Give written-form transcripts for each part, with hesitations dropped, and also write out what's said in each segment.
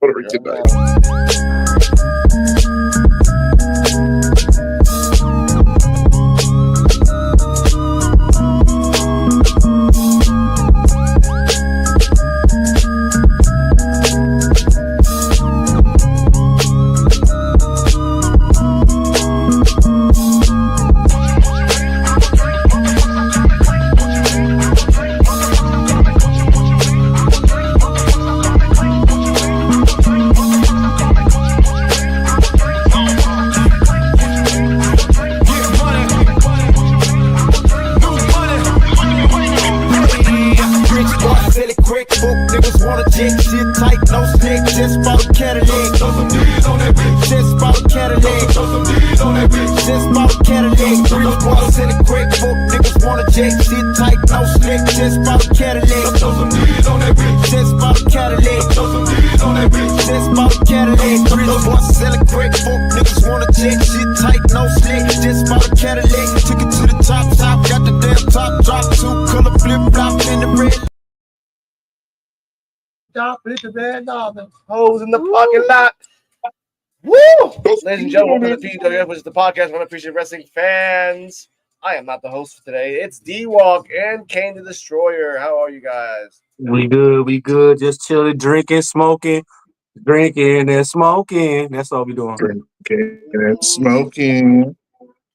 Puerto Rican night. Hoes in the parking lot. Woo! Ladies and gentlemen, welcome to the P.U.W.F, which is the podcast for unappreciated wrestling fans. I am not the host for today. It's D-Walk and Kane the Destroyer. How are you guys? We good. Just chilling, drinking, smoking, drinking and smoking. That's all we doing. Drinking and smoking.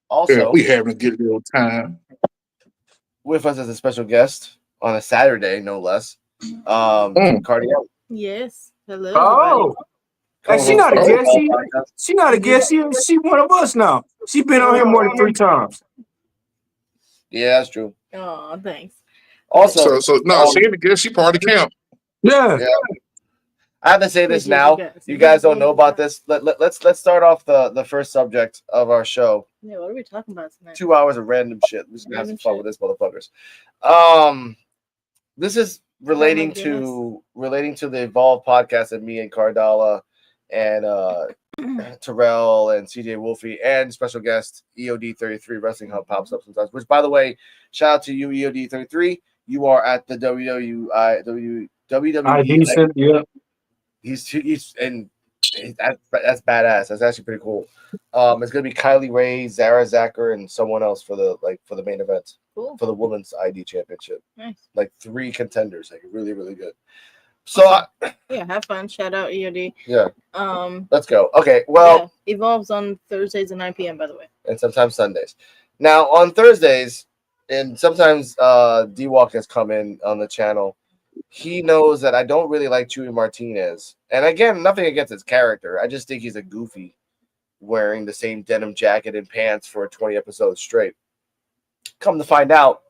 Also, we having a good little time. With us as a special guest on a Saturday, no less. Cardio. Yes. Hello. Oh, and she not a guest. She not a guest. She one of us now. She been on here more than 3 times. Yeah, that's true. Oh, thanks. Also, so she ain't a guest. She part of the camp. Yeah. I have to say this now. You guys don't know about this. Let's start off the first subject of our show. Yeah, what are we talking about tonight? 2 hours of random shit. We're just gonna have some fun with this, motherfuckers. This is relating to the Evolve podcast that me and Cardala and Terrell and CJ Wolfie and special guest EOD33 Wrestling Hub pops up sometimes. Which, by the way, shout out to you, EOD33. You are at the WWE. Yeah. He's and that's badass. That's actually pretty cool. It's gonna be Kylie Ray, Zara Zacher, and someone else for the main event. Cool. For the women's ID championship. Nice. Like 3 contenders, like really, really good. So yeah, have fun. Shout out EOD. Yeah. Let's go. Okay. Well, yeah, Evolves on Thursdays at 9 p.m. by the way. And sometimes Sundays. Now on Thursdays, and sometimes D-Walk has come in on the channel. He knows that I don't really like Chewy Martinez. And again, nothing against his character. I just think he's a goofy wearing the same denim jacket and pants for 20 episodes straight. Come to find out,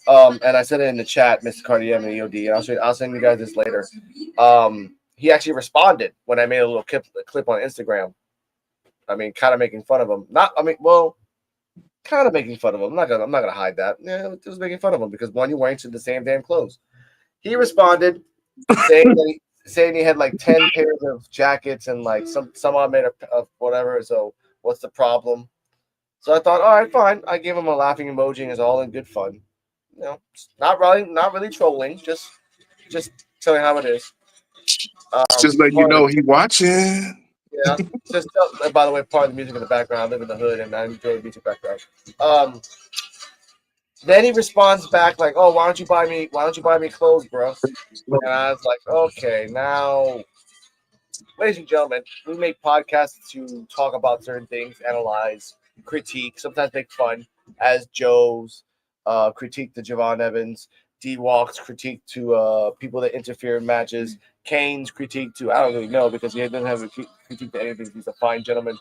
and I said it in the chat, Mr. Cardiem and EOD, and I'll send you guys this later. He actually responded when I made a little clip on Instagram. I mean, kind of making fun of him. Kind of making fun of him. I'm not gonna hide that. Yeah, just making fun of him because one, you're wearing the same damn clothes. He responded saying he had like 10 pairs of jackets and like some are made of whatever. So what's the problem? So I thought, all right, fine. I gave him a laughing emoji and it's all in good fun. You know, not really trolling, just telling how it is. Just letting you know he watching. Yeah. Just by the way, part of the music in the background. I live in the hood and I enjoy the music background. Then he responds back like, "Oh, why don't you buy me clothes, bro?" And I was like, "Okay, now, ladies and gentlemen, we make podcasts to talk about certain things, analyze, critique, sometimes make fun, as Joe's critique to Javon Evans, D-Walk's critique to people that interfere in matches, Kane's critique to I don't really know because he doesn't have a critique to anything. He's a fine gentleman,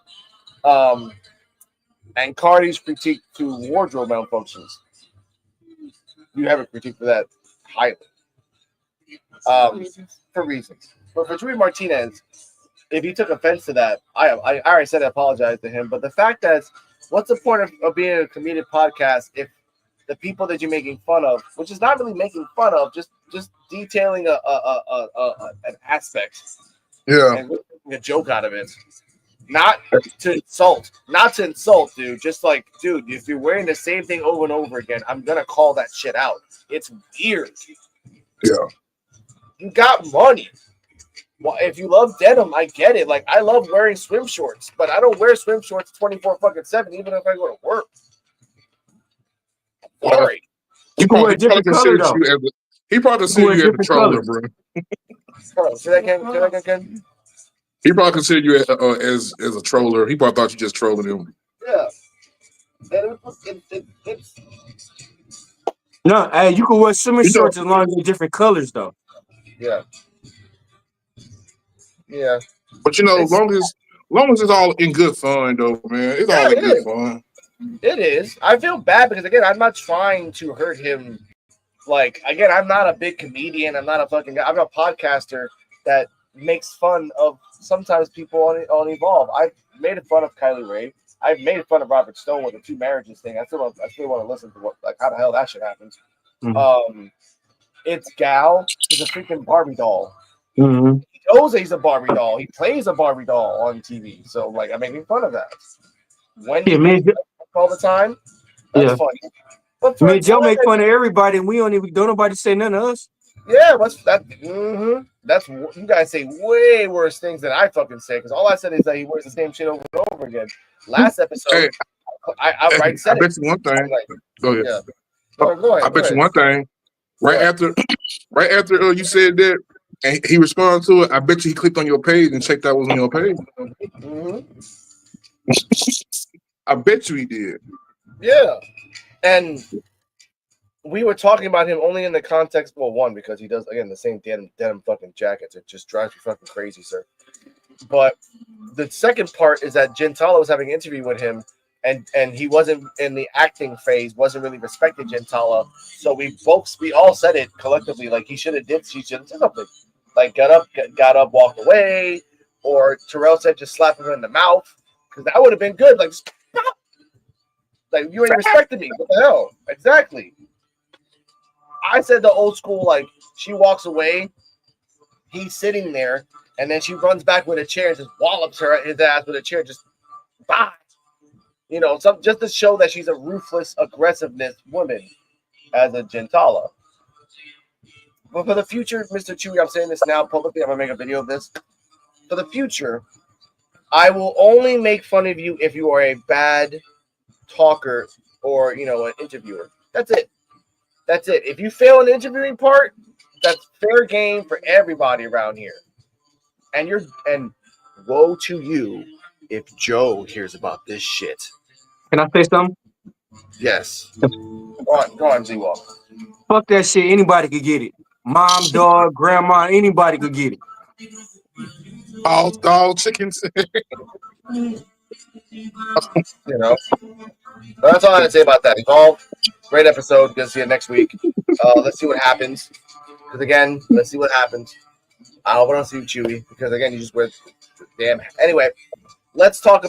and Cardi's critique to wardrobe malfunctions." You have a critique for that highly. For reasons. But for Chewy Martinez, if he took offense to that, I already said I apologize to him. But the fact that what's the point of being a comedic podcast if the people that you're making fun of, which is not really making fun of, just detailing an aspect, and making a joke out of it. Not to insult, dude. Just like, dude, if you're wearing the same thing over and over again, I'm gonna call that shit out. It's weird. Yeah. You got money. Well, if you love denim, I get it. Like I love wearing swim shorts, but I don't wear swim shorts 24/7, even if I go to work. Sorry. You can wear a different color though. He probably considered you as a troller, bro. Hold on, say that again. He probably considered you as a troller. He probably thought you just trolling him. Yeah. It's No, hey, you can wear swimming shorts as long as they're different colors though. yeah. Yeah. But you know, as long as it's all in good fun, though, man, it's all in good fun. It is. I feel bad because again, I'm not trying to hurt him. Like again, I'm not a big comedian. I'm not a fucking guy. I'm a podcaster that makes fun of sometimes people on Evolve. I've made fun of Kylie Ray. I've made fun of Robert Stone with the 2 marriages thing. I still want to listen to what how the hell that shit happens. Mm-hmm. It's Gal is a freaking Barbie doll. Mm-hmm. He knows he's a Barbie doll. He plays a Barbie doll on TV. So like I'm making fun of that. When he makes all the time, that's funny. But Joe make fun of everybody, and we don't nobody say nothing to us. Yeah, what's that? Mm-hmm. That's you guys say way worse things than I fucking say because all I said is that he wears the same shit over and over again. Last episode, I outright said I bet you one thing. Go ahead. Yeah. Go ahead. I bet you one thing. Right after you said that, and he responded to it, I bet you he clicked on your page and checked out what was on your page. Mm-hmm. I bet you he did. Yeah, and we were talking about him only in the context, well, one, because he does, again, the same denim fucking jackets. It just drives me fucking crazy, sir. But the second part is that Gentala was having an interview with him, and he wasn't in the acting phase, wasn't really respecting Gentala. So we all said it collectively, like she should have did something. Like got up, walked away, or Terrell said just slap him in the mouth, because that would have been good. Like, stop! Like you ain't respecting me. What the hell? Exactly. I said the old school, like she walks away, he's sitting there, and then she runs back with a chair and just wallops his ass with a chair, just bye. You know, just to show that she's a ruthless, aggressiveness woman as a Gentala. But for the future, Mr. Chewy, I'm saying this now publicly, I'm gonna make a video of this. For the future, I will only make fun of you if you are a bad talker or an interviewer. That's it. That's it. If you fail an interviewing part, that's fair game for everybody around here. And woe to you if Joe hears about this shit. Can I say something? Yes. Go on, Z-Walk. Fuck that shit. Anybody could get it. Mom, dog, grandma, anybody could get it. All chickens. That's all I had to say about that. Evolve, great episode. Gonna see it next week. Let's see what happens. Because again, let's see what happens. I hope I don't see you, Chewy, because again, you just wear damn. Anyway, let's go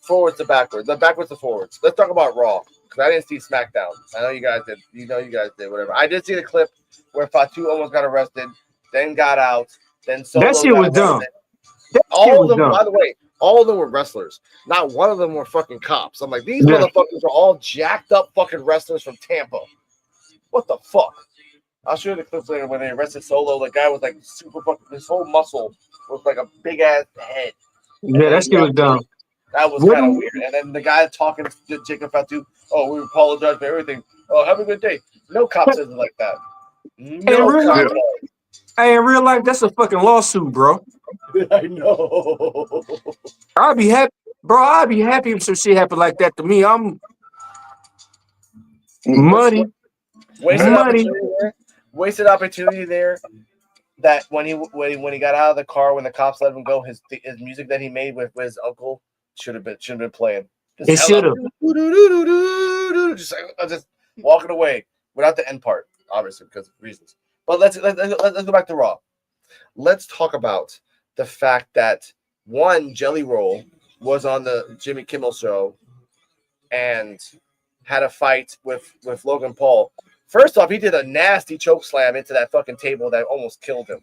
forwards to backwards. Backwards to forwards. Let's talk about Raw. Because I didn't see SmackDown. I know you guys did. You guys did, whatever. I did see the clip where Fatu almost got arrested, then got out, then Solo that shit was dumb. All of them, by the way, all of them were wrestlers. Not one of them were fucking cops. I'm like, these motherfuckers are all jacked up fucking wrestlers from Tampa. What the fuck? I'll show you the clips later when they arrested Solo. The guy was like super fucking, his whole muscle was like a big ass head. Yeah, that shit was dumb. That was kind of weird. And then the guy talking to Jacob Fatu, oh, we apologize for everything. Oh, have a good day. No cop says it like that. Hey, in real life, that's a fucking lawsuit, bro. I know. I'd be happy, bro. I'd be happy if some shit happened like that to me. I'm money. Wasted opportunity there. That when he got out of the car, when the cops let him go, his music that he made with his uncle should have been playing. It should have. Just walking away without the end part, obviously because of reasons. But let's go back to Raw. Let's talk about the fact that one, Jelly Roll was on the Jimmy Kimmel show and had a fight with Logan Paul. First off, he did a nasty choke slam into that fucking table that almost killed him.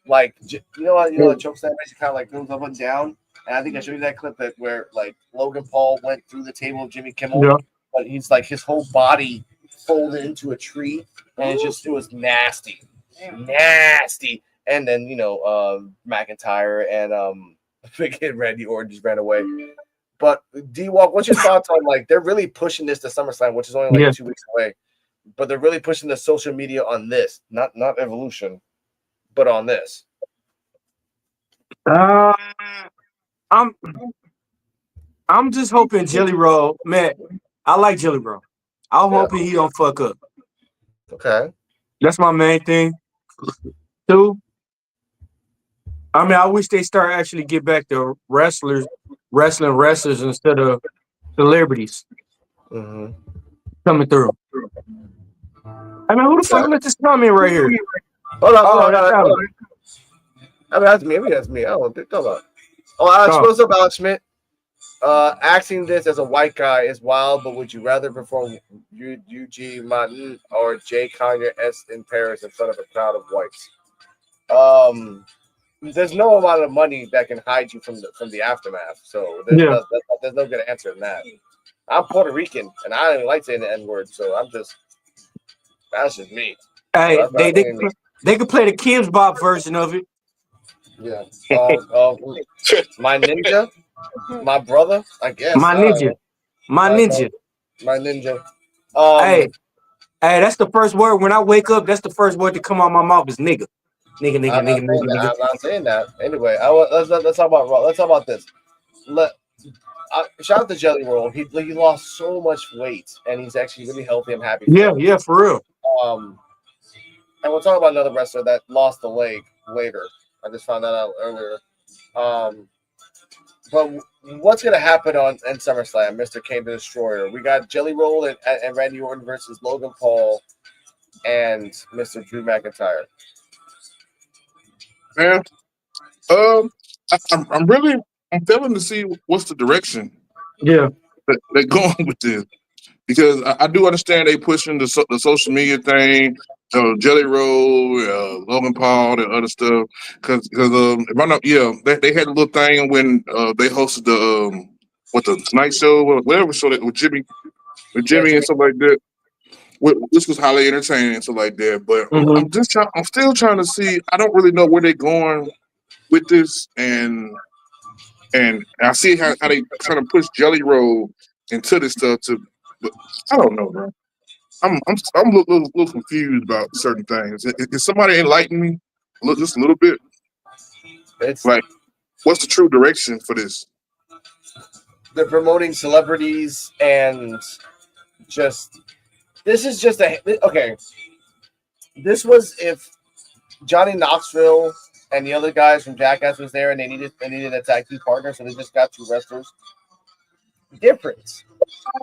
Like, you know the choke slam basically kind of like goes up and down. And I think I showed you that clip where like Logan Paul went through the table of Jimmy Kimmel, but he's like his whole body folded into a tree, and it was nasty. and then McIntyre and Big Hit Randy Orton just ran away. But D-Walk, what's your thoughts on like they're really pushing this to SummerSlam, which is only like 2 weeks away, but they're really pushing the social media on this, not Evolution, but on this. I'm just hoping Jelly Roll, man. I like Jelly Roll. I'm hoping he don't fuck up. Okay, that's my main thing. 2, I mean, I wish they start actually get back to wrestling instead of celebrities coming through. I mean, who the fuck let this comment right here? Hold on. I mean, that's me. Maybe that's me. I don't know. Talk about. What's up, Alex Schmidt? Acting this as a white guy is wild, but would you rather perform UG Martin or Jay Kanye S in Paris in front of a crowd of whites? There's no amount of money that can hide you from the aftermath. So there's no good answer in that. I'm Puerto Rican and I don't even like saying the N-word, so that's just me. Hey, So they could play the Kim's Bop version of it. Yeah. My ninja, my brother, I guess. My ninja. Hey, that's the first word when I wake up. That's the first word to come out my mouth is nigga. Nigga. I'm not saying that. Anyway, let's talk about Raw. Let's talk about this. Shout out to Jelly Roll. He lost so much weight, and he's actually really healthy. I'm happy. Yeah, for real. And we'll talk about another wrestler that lost the leg later. I just found that out earlier. But what's going to happen in SummerSlam, Mr. Kane the Destroyer? We got Jelly Roll and Randy Orton versus Logan Paul and Mr. Drew McIntyre. Man, I'm failing to see what's the direction. Yeah, they're going with this, because I do understand they pushing the social media thing, Jelly Roll, Logan Paul, and other stuff. Because if I'm not, they had a little thing when they hosted the Tonight Show, whatever show that with Jimmy and stuff like that. This was highly entertaining and stuff like that. But I'm still trying to see. I don't really know where they're going with this, and I see how they trying to push Jelly Roll into this stuff. But I don't know, bro. I'm a little confused about certain things. Can somebody enlighten me just a little bit? It's like, what's the true direction for this? They're promoting celebrities and this is just okay. This was if Johnny Knoxville and the other guys from Jackass was there and they needed a tag team partner, so they just got 2 wrestlers. The difference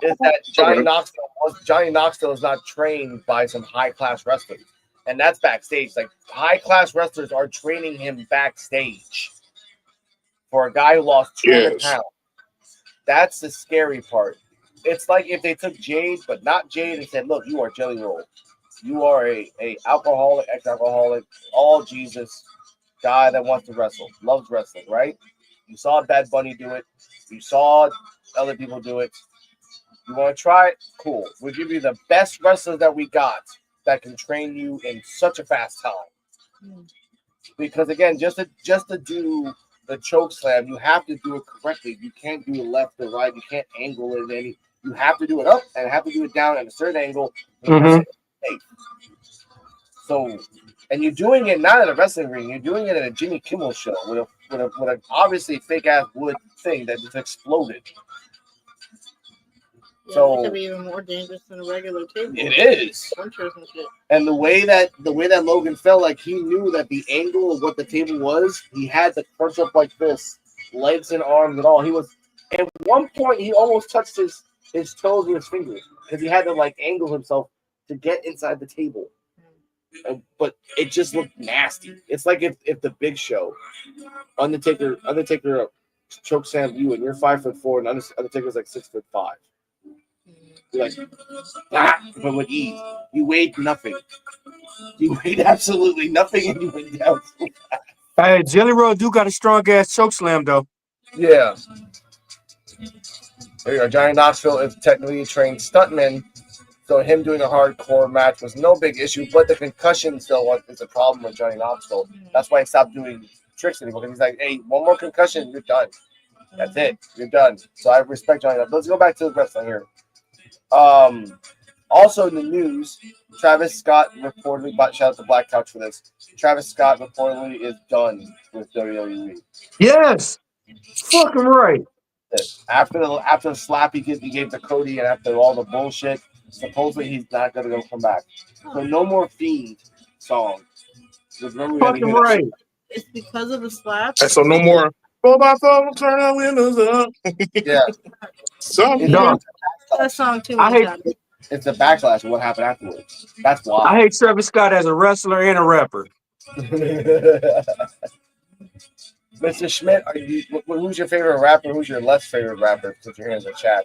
is that Johnny Knoxville is not trained by some high class wrestlers, and that's backstage. Like, high class wrestlers are training him backstage for a guy who lost 200 pounds. That's the scary part. It's like if they took Jade, but not Jade, and said, "Look, you are Jelly Roll. You are a alcoholic, ex-alcoholic, all Jesus guy that wants to wrestle, loves wrestling, right? You saw Bad Bunny do it. You saw other people do it. You want to try it? Cool. We'll give you the best wrestlers that we got that can train you in such a fast time. Because again, just to do the choke slam, you have to do it correctly. You can't do it left or right. You can't angle it any. You have to do it up and have to do it down at a certain angle. So, and you're doing it not at a wrestling ring. You're doing it at a Jimmy Kimmel show with a obviously fake ass wood thing that just exploded. Yeah, so it could be even more dangerous than a regular table. It is. And the way that Logan felt, like he knew that the angle of what the table was, he had to crunch up like this, legs and arms and all. He was at one point he almost touched his toes with his fingers because he had to like angle himself to get inside the table. But it just looked nasty. It's like if the Big Show, Undertaker choke slammed you and you're 5'4" and Undertaker's like 6'5". You're like, but with ease. You weighed nothing. You weighed absolutely nothing, and you went down so fast. Hey, Jelly Roll do got a strong ass choke slam though. Yeah. There you go. Johnny Knoxville is technically a trained stuntman So him doing a hardcore match was no big issue, but the concussion still is a problem with Johnny Knoxville. That's why he stopped doing tricks anymore. Because he's like, hey, one more concussion, you're done. That's it. You're done. So I respect Johnny Knoxville. Let's go back to the wrestling here. Also in the news, Travis Scott reportedly, shout out to Black Couch for this. Travis Scott reportedly is done with WWE. Yes, fucking right. After the slap he gave to Cody and after all the bullshit, supposedly he's not gonna come back. So no more Fiend song. Remember we had to Fucking hear that right. shit. It's because of the slap. And so no more 4x4, turn our windows up. Yeah. So Dog. That song too I many hate- times. It's the backlash of what happened afterwards. That's I why. hate Travis Scott as a wrestler and a rapper. Mr. Schmidt, who's your favorite rapper? Who's your less favorite rapper? Since you're here in the chat.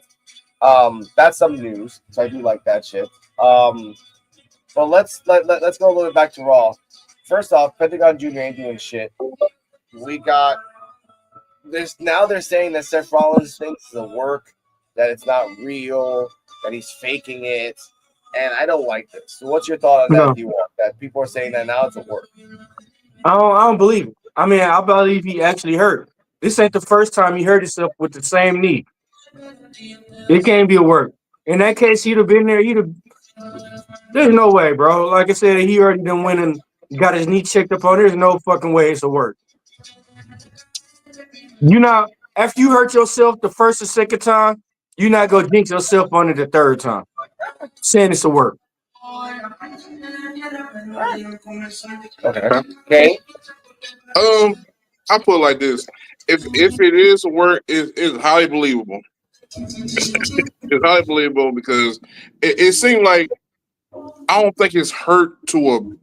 That's some news, so I do like that shit. But let's go a little bit back to Raw. First off, Pentagon Jr. ain't doing shit. We got now they're saying that Seth Rollins thinks it's a work, that it's not real, that he's faking it, and I don't like this. So what's your thought on that, D-Walk? That people are saying that now it's a work. I don't believe it. I mean, I believe he actually hurt. This ain't the first time he hurt himself with the same knee. It can't be a work. In that case, he'd have been there. There's no way, bro. Like I said, he already done went and got his knee checked up on. There's no fucking way it's a work. After you hurt yourself the first or second time, you're not gonna jinx yourself on it the third time. Saying it's a work. Okay. I put it like this: if it is a work, it's highly believable. It's highly believable because it seemed like I don't think it's hurt to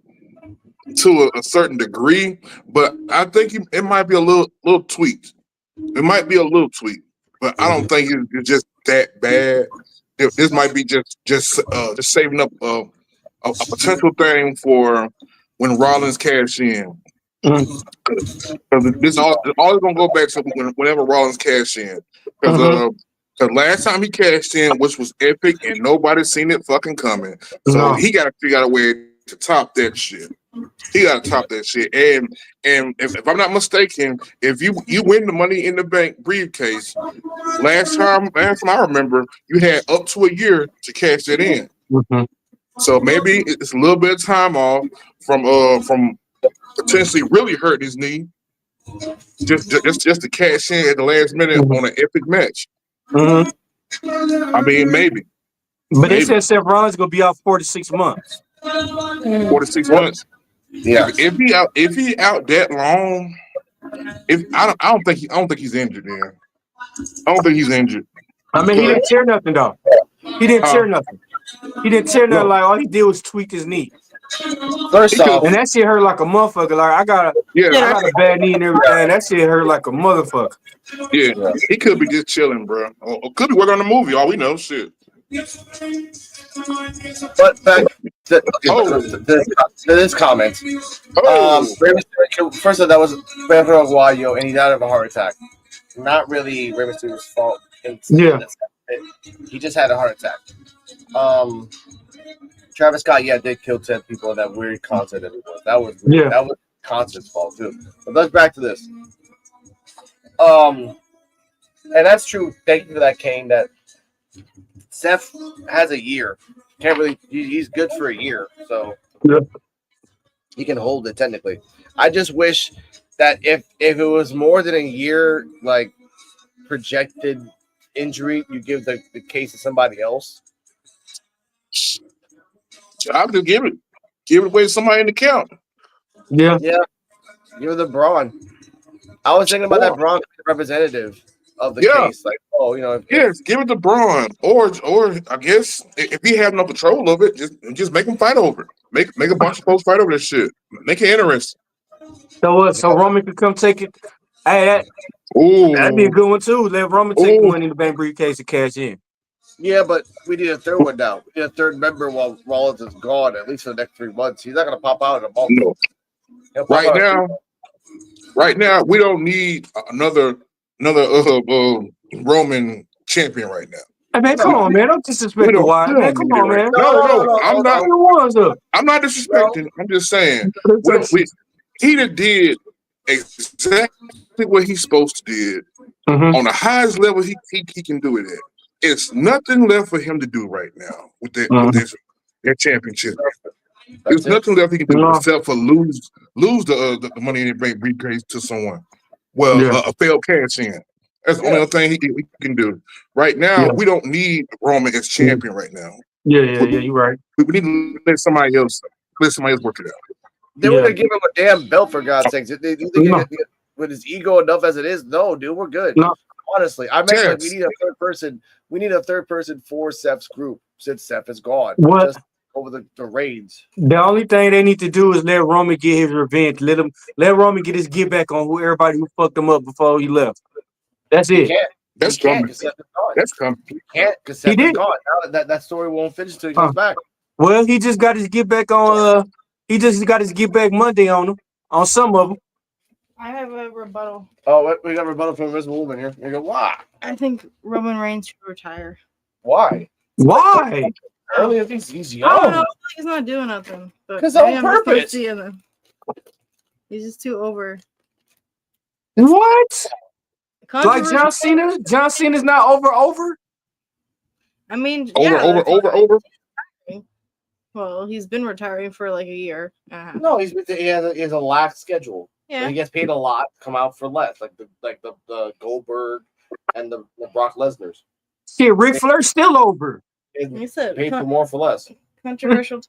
a certain degree, but I think it might be a little tweaked. It might be a little tweaked, but I don't think it's just that bad. This might be just saving up a potential thing for when Rollins cash in. Because this all gonna go back to whenever Rollins cash in. Because last time he cashed in, which was epic, and nobody seen it fucking coming. So he got to figure out a way to top that shit. He got to top that shit. And if I'm not mistaken, if you win the Money in the Bank briefcase, last time I remember, you had up to a year to cash that in. So maybe it's a little bit of time off from potentially really hurt his knee, just to cash in at the last minute on an epic match. I mean, maybe. But they said Seth Rollins gonna be out 4 to 6 months. 4 to 6 months. Yeah. If he out that long, I don't think he's injured there. I don't think he's injured. I mean, he didn't tear nothing though. He didn't tear nothing. He didn't tear nothing. Like all he did was tweak his knee. First off, and that shit hurt like a motherfucker. Like I got a bad knee and everything. That shit hurt like a motherfucker. Yeah, he could be just chilling, bro. Or could be working on the movie. All we know, shit. But back to this comment. First of all, that was Pedro Aguayo, and he died of a heart attack. Not really Rey Mysterio's fault. He just had a heart attack. Travis Scott, did kill 10 people in that weird concert that it was. That was weird. That was concert's fault too. But let's back to this. And that's true. Thank you for that, Kane. That Seth has a year. Can't really. He's good for a year, so he can hold it technically. I just wish that if it was more than a year, like projected injury, you give the case to somebody else. I would just give it away to somebody in the count. Yeah. Give it to Braun. I was thinking about that Braun representative of the case. Like, give it to Braun. Or I guess if he have no control of it, just make him fight over it. Make a bunch of folks fight over this shit. Make it interesting. So what? So Roman could come take it. Hey, that'd be a good one too. Let Roman take the Money in the Bank briefcase and cash in. Yeah, but we need a third one now. We need a third member while Rollins is gone, at least for the next 3 months. He's not going to pop out in a month. No. Right now, we don't need another Roman champion right now. Hey, man, come on, man. Don't disrespect We the don't Wise, man. Come need it on, right. man. No, I'm not. The ones up. I'm not disrespecting. I'm just saying he did exactly what he's supposed to did on the highest level he can do it at. It's nothing left for him to do right now with that championship. There's nothing left he can do except for lose the money in the bank briefcase to someone. Well, a failed cash in. That's the only other thing he can do. Right now, we don't need Roman as champion right now. Yeah, you're right. We need to let somebody else work it out. They were gonna give him a damn belt for God's sakes. Do you think with his ego enough as it is? No, dude, we're good. No. Honestly, I meant like we need a third person. We need a third person for Seth's group since Seth is gone. What? Just over the reigns. The only thing they need to do is let Roman get his revenge. Let Roman get his get back on everybody who fucked him up before he left. That's it. That's coming. That's coming. He can't because Seth is gone. Now that story won't finish until he comes back. Well, he just got his get back on. He just got his get back Monday on him. On some of them. I have a rebuttal. Oh, we got a rebuttal from Invisible Woman here. You go, why? I think Roman Reigns should retire. Why? Why? Earlier, he's young. I don't know. He's not doing nothing. Because on purpose. He's just too over. What? Like John Cena? John Cena's not over? I mean, over. Well, he's been retiring for like a year. No, he has a lax schedule. Yeah, he gets paid a lot to come out for less, like the Goldberg and the Brock Lesnar's. Shit, Ric Flair's still over. He said paid for more for less. Controversial.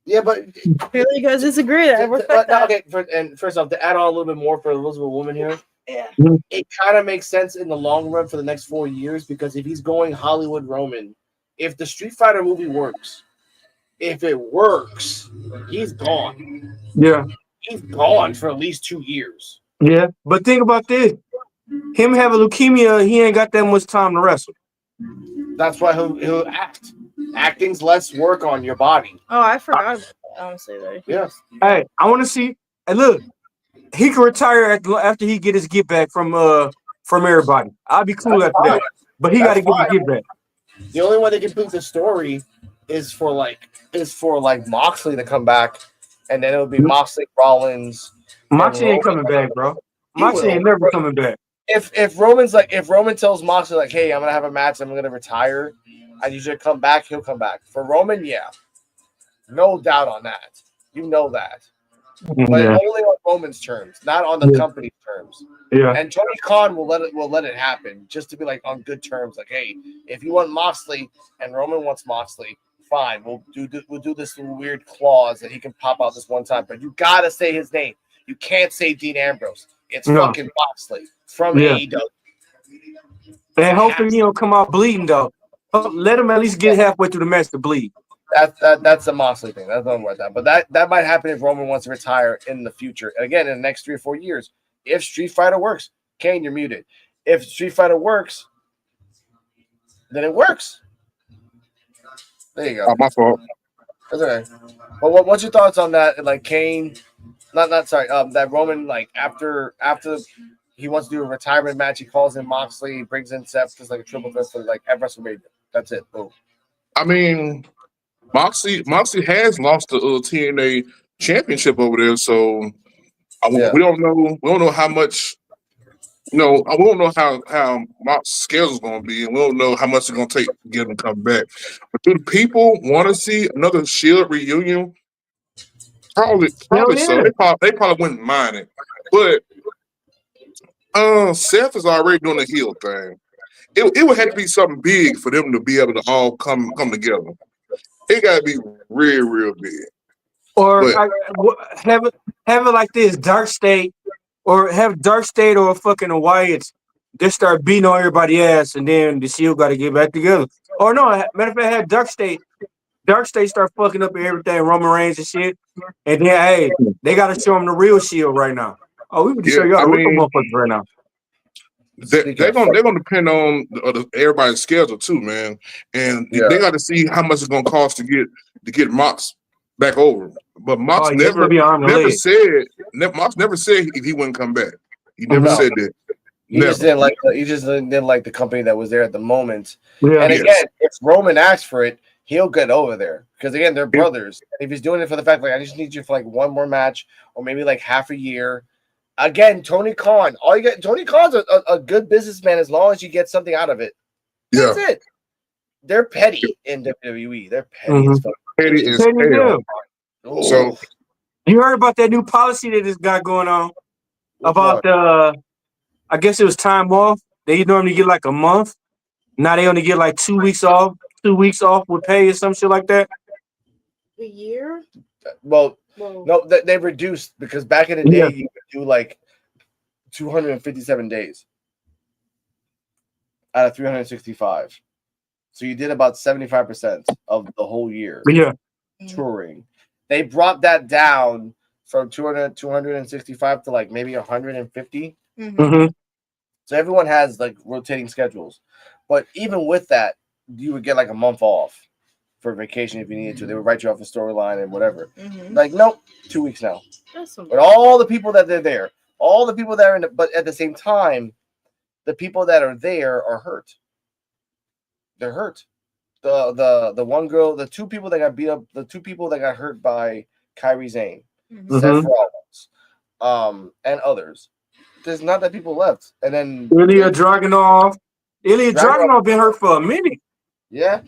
Yeah, but clearly you guys disagree. I respect that. Okay, and first off, to add on a little bit more for Elizabeth Woman here, yeah, it kind of makes sense in the long run for the next 4 years because if he's going Hollywood Roman, if the Street Fighter movie works, if it works, he's gone. Yeah. He's gone for at least 2 years. Yeah, but think about this. Him having leukemia, he ain't got that much time to wrestle. That's why he'll act. Acting's less work on your body. Oh, I forgot. Honestly, though. Yeah. Hey, I want to see. Hey, look, he can retire after he get his get back from everybody. I'll be cool after that. But he got to get his get back. The only way they can complete the story is for Moxley to come back, and then it'll be Moxley, Rollins. Moxley ain't coming back, bro. Moxley ain't never coming back. If Roman tells Moxley like, hey, I'm gonna have a match, I'm gonna retire, I need you to come back, he'll come back. For Roman, yeah. No doubt on that. You know that. But only on Roman's terms, not on the company's terms. Yeah. And Tony Khan will let it happen just to be like on good terms. Like, hey, if you want Moxley and Roman wants Moxley, fine. We'll do this weird clause that he can pop out this one time. But you gotta say his name. You can't say Dean Ambrose. It's fucking Moxley from AEW. And hopefully he don't come out bleeding though. Let him at least get halfway through the match to bleed. That's a Moxley thing. That's not about that. But that might happen if Roman wants to retire in the future. And again, in the next 3 or 4 years, if Street Fighter works, Kane, you're muted. If Street Fighter works, then it works. There you go. My fault. That's okay. But what's your thoughts on that? Like Kane, that Roman, like after he wants to do a retirement match, he calls in Moxley, brings in Seth, just like a triple threat for like at WrestleMania. That's it. Boom. I mean, Moxley has lost the TNA championship over there, so we don't know how much. We don't know how Mox's schedule's going to be, and we don't know how much it's going to take to get him to come back. But do the people want to see another Shield reunion? Probably so. They probably wouldn't mind it, but Seth is already doing the heel thing. It would have to be something big for them to be able to all come together. It got to be real big. Or have it like this: Dark State, or have Dark State or fucking the Wyatts just start beating on everybody's ass, and then the Shield got to get back together. Or no, matter of fact, have Dark State start fucking up everything, Roman Reigns and shit, and then hey, they got to show them the real Shield right now. Oh, we can show y'all the real motherfuckers right now. They're gonna depend on everybody's schedule too, man, and they got to see how much it's gonna cost to get Mox back over. But Mox never said he wouldn't come back. He never said that. You just didn't like the company that was there at the moment. Yeah. And Yes. again, if Roman asks for it, he'll get over there because again, they're brothers. If he's doing it for the fact like I just need you for like one more match or maybe like half a year. Again, Tony Khan. Tony Khan's a good businessman as long as you get something out of it. Yeah. That's it. They're petty in WWE. They're petty as fuck. Petty as Petty hell. hell. Oh, So You heard about that new policy that this guy going on which about one? I guess it was time off. They normally get like a month. Now they only get like 2 weeks off. 2 weeks off with pay or some shit like that. A year? Well, Whoa. no, they reduced because back in the day you could do like 257 days out of 365. So you did about 75% of the whole year Yeah. touring. They brought that down from 265 to like maybe 150. Mm-hmm. So everyone has like rotating schedules. But even with that, you would get like a month off for vacation if you needed to. They would write you off a storyline and whatever. Like, nope, 2 weeks now. But all the people that they're there, all the people that are in the, but at the same time, the people that are there are hurt. They're hurt. The one girl, the two people that got beat up, the two people that got hurt by Kairi Sane, Seth Rollins, and others. There's not that people left. And then Ilya Dragunov been hurt for a minute. Yeah.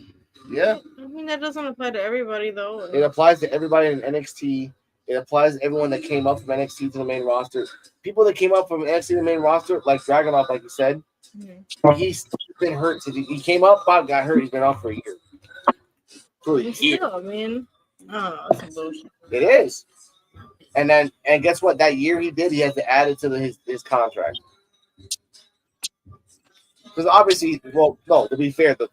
I mean, that doesn't apply to everybody, though. It applies to everybody in NXT. It applies to everyone that came up from NXT to the main roster. People that came up from NXT to the main roster, like Dragunov, like you said, he's been hurt. He came up, got hurt. He's been off for a year. Still, I mean, that's some bullshit. It is. And guess what? That year he did, he had to add it to his contract. Because obviously, well, no, to be fair, the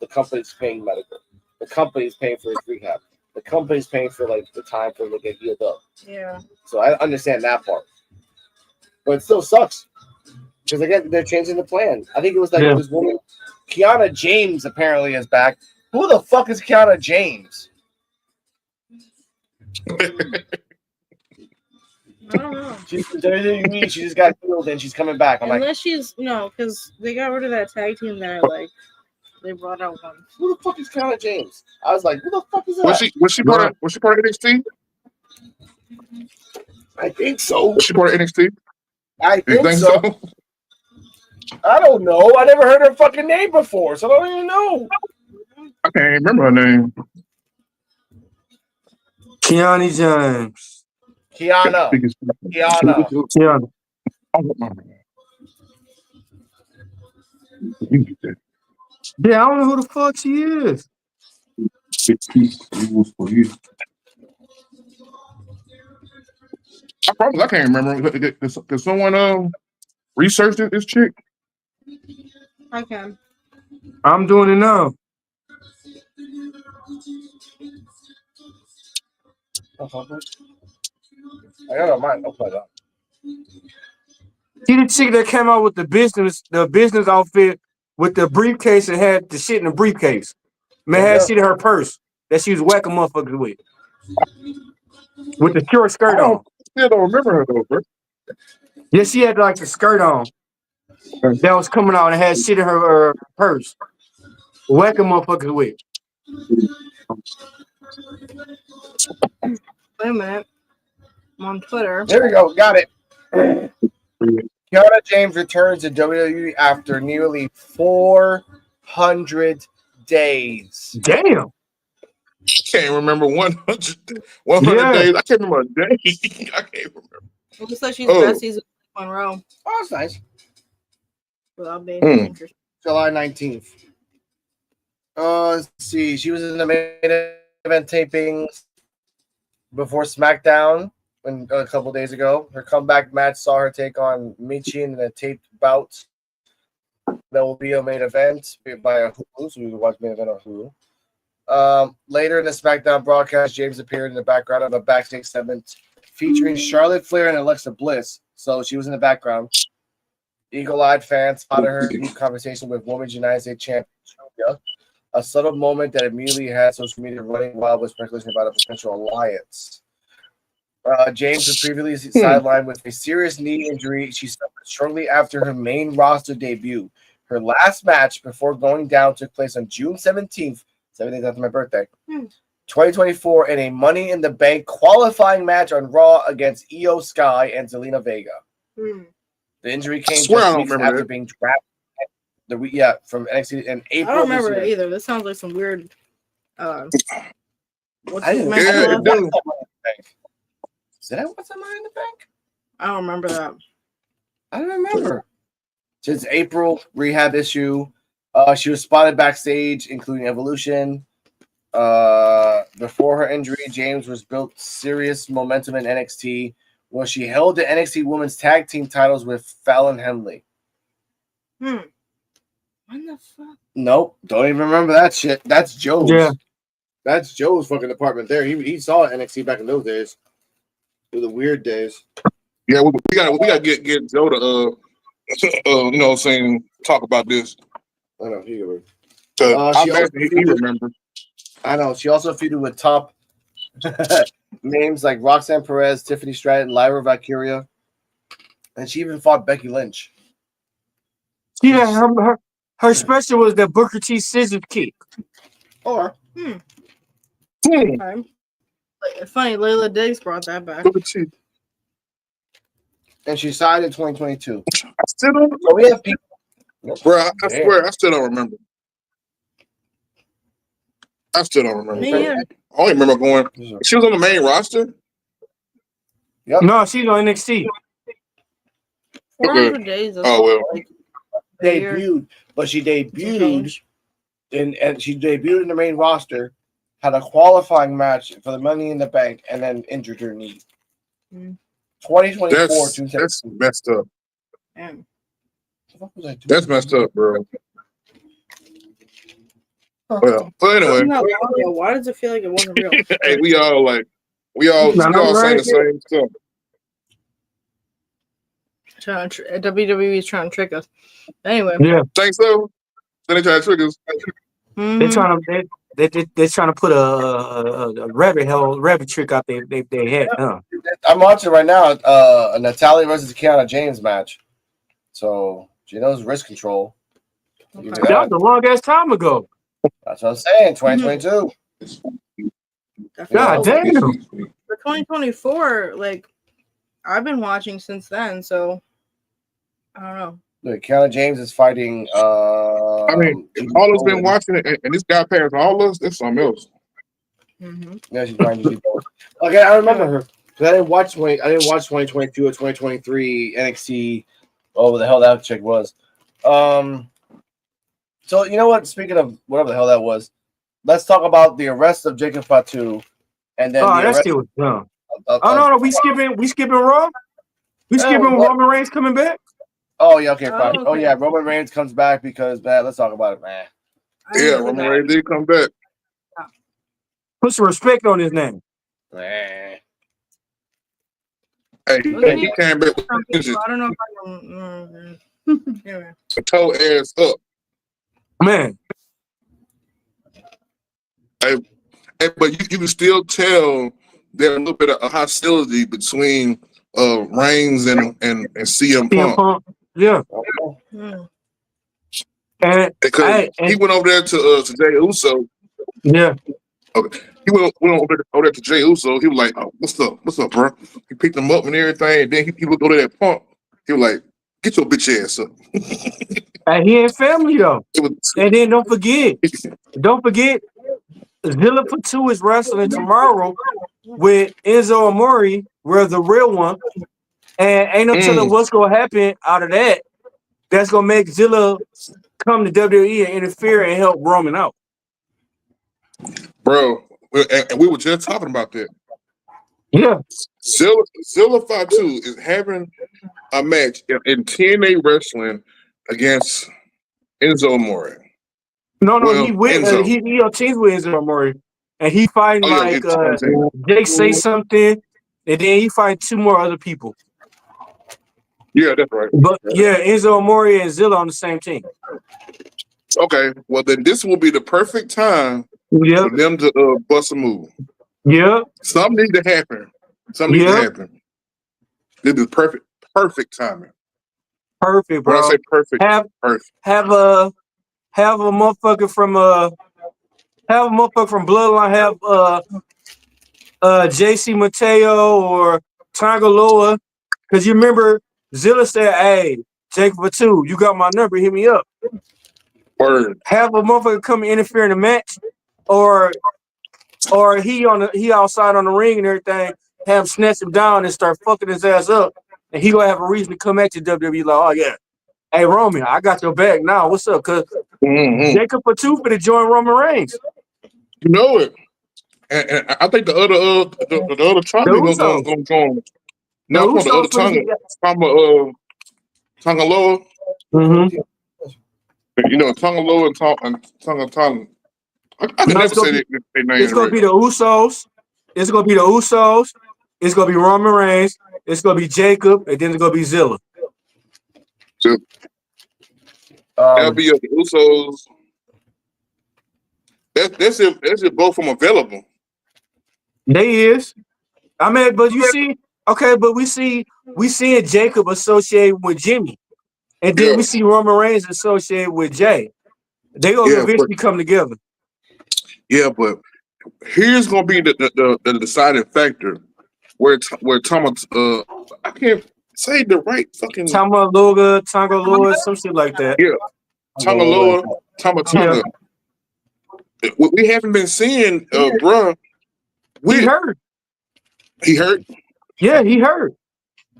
company's paying medical. The company's paying for his rehab. The company's paying for like the time for him to get healed up. Yeah. So I understand that part. But it still sucks. Because again, they're changing the plan. I think it was like this woman, Kiana James apparently is back. Who the fuck is Kiana James? I don't know. She just got healed and she's coming back. Unless she's because they got rid of that tag team that they brought out one. Who the fuck is Kiana James? I was like, who the fuck is that? Was she part of NXT? I think so. Was she part of NXT? I think so. I don't know. I never heard her fucking name before, so I don't even know. I can't remember her name. Kiana James. Kiana. Yeah, I don't know who the fuck she is. I can't remember. Did someone research this chick? I can. I'm doing it now. I got on mine. Oh my god. See the chick that came out with the business outfit with the briefcase and had the shit in the briefcase. Man, had shit in her purse that she was whacking motherfuckers with the short skirt on. Still don't remember her though, bro. Yeah, she had like the skirt on that was coming out and had shit in her purse. Whacking motherfuckers with. Wait a minute. I'm on Twitter. There we go. Got it. Kiana James returns to WWE after nearly 400 days. Damn. Can't remember 100 days. I can't remember a day. I can't remember. It looks like she's besties with Monroe. Oh, that's nice. Without being interested. July 19th. Let's see. She was in the main event tapings before SmackDown a couple days ago. Her comeback match saw her take on Michi in a taped bout that will be a main event by a Hulu, so we can watch main event on Hulu. Later in the SmackDown broadcast, James appeared in the background of a backstage segment featuring Charlotte Flair and Alexa Bliss. So she was in the background. Eagle-eyed fans spotted her deep conversation with Women's United States champion Julia. A subtle moment that immediately had social media running wild with speculation about a potential alliance. James was previously sidelined with a serious knee injury she suffered shortly after her main roster debut. Her last match before going down took place on June 17th, 7 days after my birthday, 2024, in a Money in the Bank qualifying match on Raw against Io Sky and Zelina Vega. The injury came just weeks after being drafted from NXT in April. I don't remember it either. This sounds like some weird. What's I his didn't match yeah, called? dude. Did I want some Money in the Bank? I don't remember that. I don't remember. Since April, rehab issue. She was spotted backstage, including Evolution. Before her injury, James was built serious momentum in NXT, where she held the NXT Women's Tag Team titles with Fallon Henley. What the fuck? Nope, don't even remember that shit. That's Joe's. Yeah. That's Joe's fucking department there. He saw NXT back in those days. Through the weird days. Yeah, we gotta get Joe to you know, saying talk about this. I know he I bet he remembers. I know. She also feuded with top names like Roxanne Perez, Tiffany Stratton, Lyra Valkyria, and she even fought Becky Lynch. Yeah, her special was the Booker T scissor kick. Or Okay. Funny, Layla Diggs brought that back. and she signed in 2022. I still don't. So we have people. Bro, I swear, I still don't remember. I still don't remember. Me either. I only remember going. She was on the main roster. Yep. No, she's on NXT. 400 days. Oh well. Like, Debuted, but she debuted and she debuted in the main roster, had a qualifying match for the Money in the Bank, and then injured her knee. 2024. That's messed up. Damn. That's messed up, bro. Well, so anyway, why does it feel like it wasn't real? hey, we all saying the same stuff. WWE is trying to trick us. Anyway, Yeah, Think so? Then they try to trick us. they're trying to put a rabbit trick out there. They had, huh? I'm watching right now a Natalia versus Kiana James match. So she knows wrist control. Okay. That was a long ass time ago. That's what I'm saying. 2022. God damn. For 2024, like I've been watching since then, so I don't know. Look, Kiana James is fighting. I mean, if all us been watching it, and this guy past all us, that's something else. Yeah, she's fighting G Bones. Okay, I remember her because I didn't watch 2022 or 2023 NXT. Oh, what the hell that chick was. So you know what? Speaking of whatever the hell that was, let's talk about the arrest of Jacob Fatu, and then that shit was dumb. No, we skipping Raw. We skipping Roman Reigns coming back. Oh yeah, okay, fine. Okay. Oh yeah, Roman Reigns comes back because man, let's talk about it, man. Yeah, Roman Reigns did come back. Put some respect on his name. Nah. Hey, he came back with I don't know if I can. Anyway. toe ass up. Man. Hey, but you can still tell there's a little bit of a hostility between Reigns and CM Punk. Yeah. And because he went over there to Jey Uso. Yeah. Okay. He went over there to Jey Uso. He was like, "Oh, what's up, bro?" He picked him up and everything. And then he would go to that Punk. He was like, "Get your bitch ass up." And he ain't family though. And then don't forget, Zilla Fatu is wrestling tomorrow with Enzo Amore, where the real one. And ain't no telling what's gonna happen out of that. That's gonna make Zilla come to WWE and interfere and help Roman out. Bro, and we were just talking about that. Yeah. Zilla Fatu is having a match in TNA wrestling against Enzo Amore. No, he with Enzo. he teams with Enzo Amore, and he fighting Jake say something, and then he fight two more other people. Yeah, that's right. But yeah, Enzo Amore and Zilla on the same team. Okay, well then this will be the perfect time for them to bust a move. Yeah, something needs to happen. Something needs to happen. This is perfect timing. Perfect, When I bro. say perfect, Have perfect. have a motherfucker from Bloodline. Have JC Mateo or Tangaloa. Cause you remember Zilla said, "Hey, Jake for 2, you got my number. Hit me up." Word. Have a motherfucker come and interfere in the match, or he outside on the ring and everything. Have him snatch him down and start fucking his ass up, and he gonna have a reason to come at you WWE like, "Oh yeah, hey Roman, I got your back now. What's up?" Cause Jacob for 2 for to join Roman Reigns. You know it. And I think the other tongue The is Usos. gonna go. The No, I'm talking Usos the other for tongue lower. Mm-hmm. You know, tongue lower and tongue. I can No, never say their names it's gonna right. be the Usos. It's gonna be the Usos. It's gonna be Roman Reigns. It's gonna be Jacob, and then it's gonna be Zilla. So that'll be the Usos. That's if both of them available. They is. I mean, but you see, okay, but we seeing Jacob associated with Jimmy, and then we see Roman Reigns associated with Jay. They gonna eventually come together. Yeah, but here's gonna be the deciding factor where Thomas I can't say the right fucking Tangaloa, some shit like that. Yeah, Tangaloa, Tonga. We haven't been seeing bruh. He hurt. He hurt? Yeah, he hurt.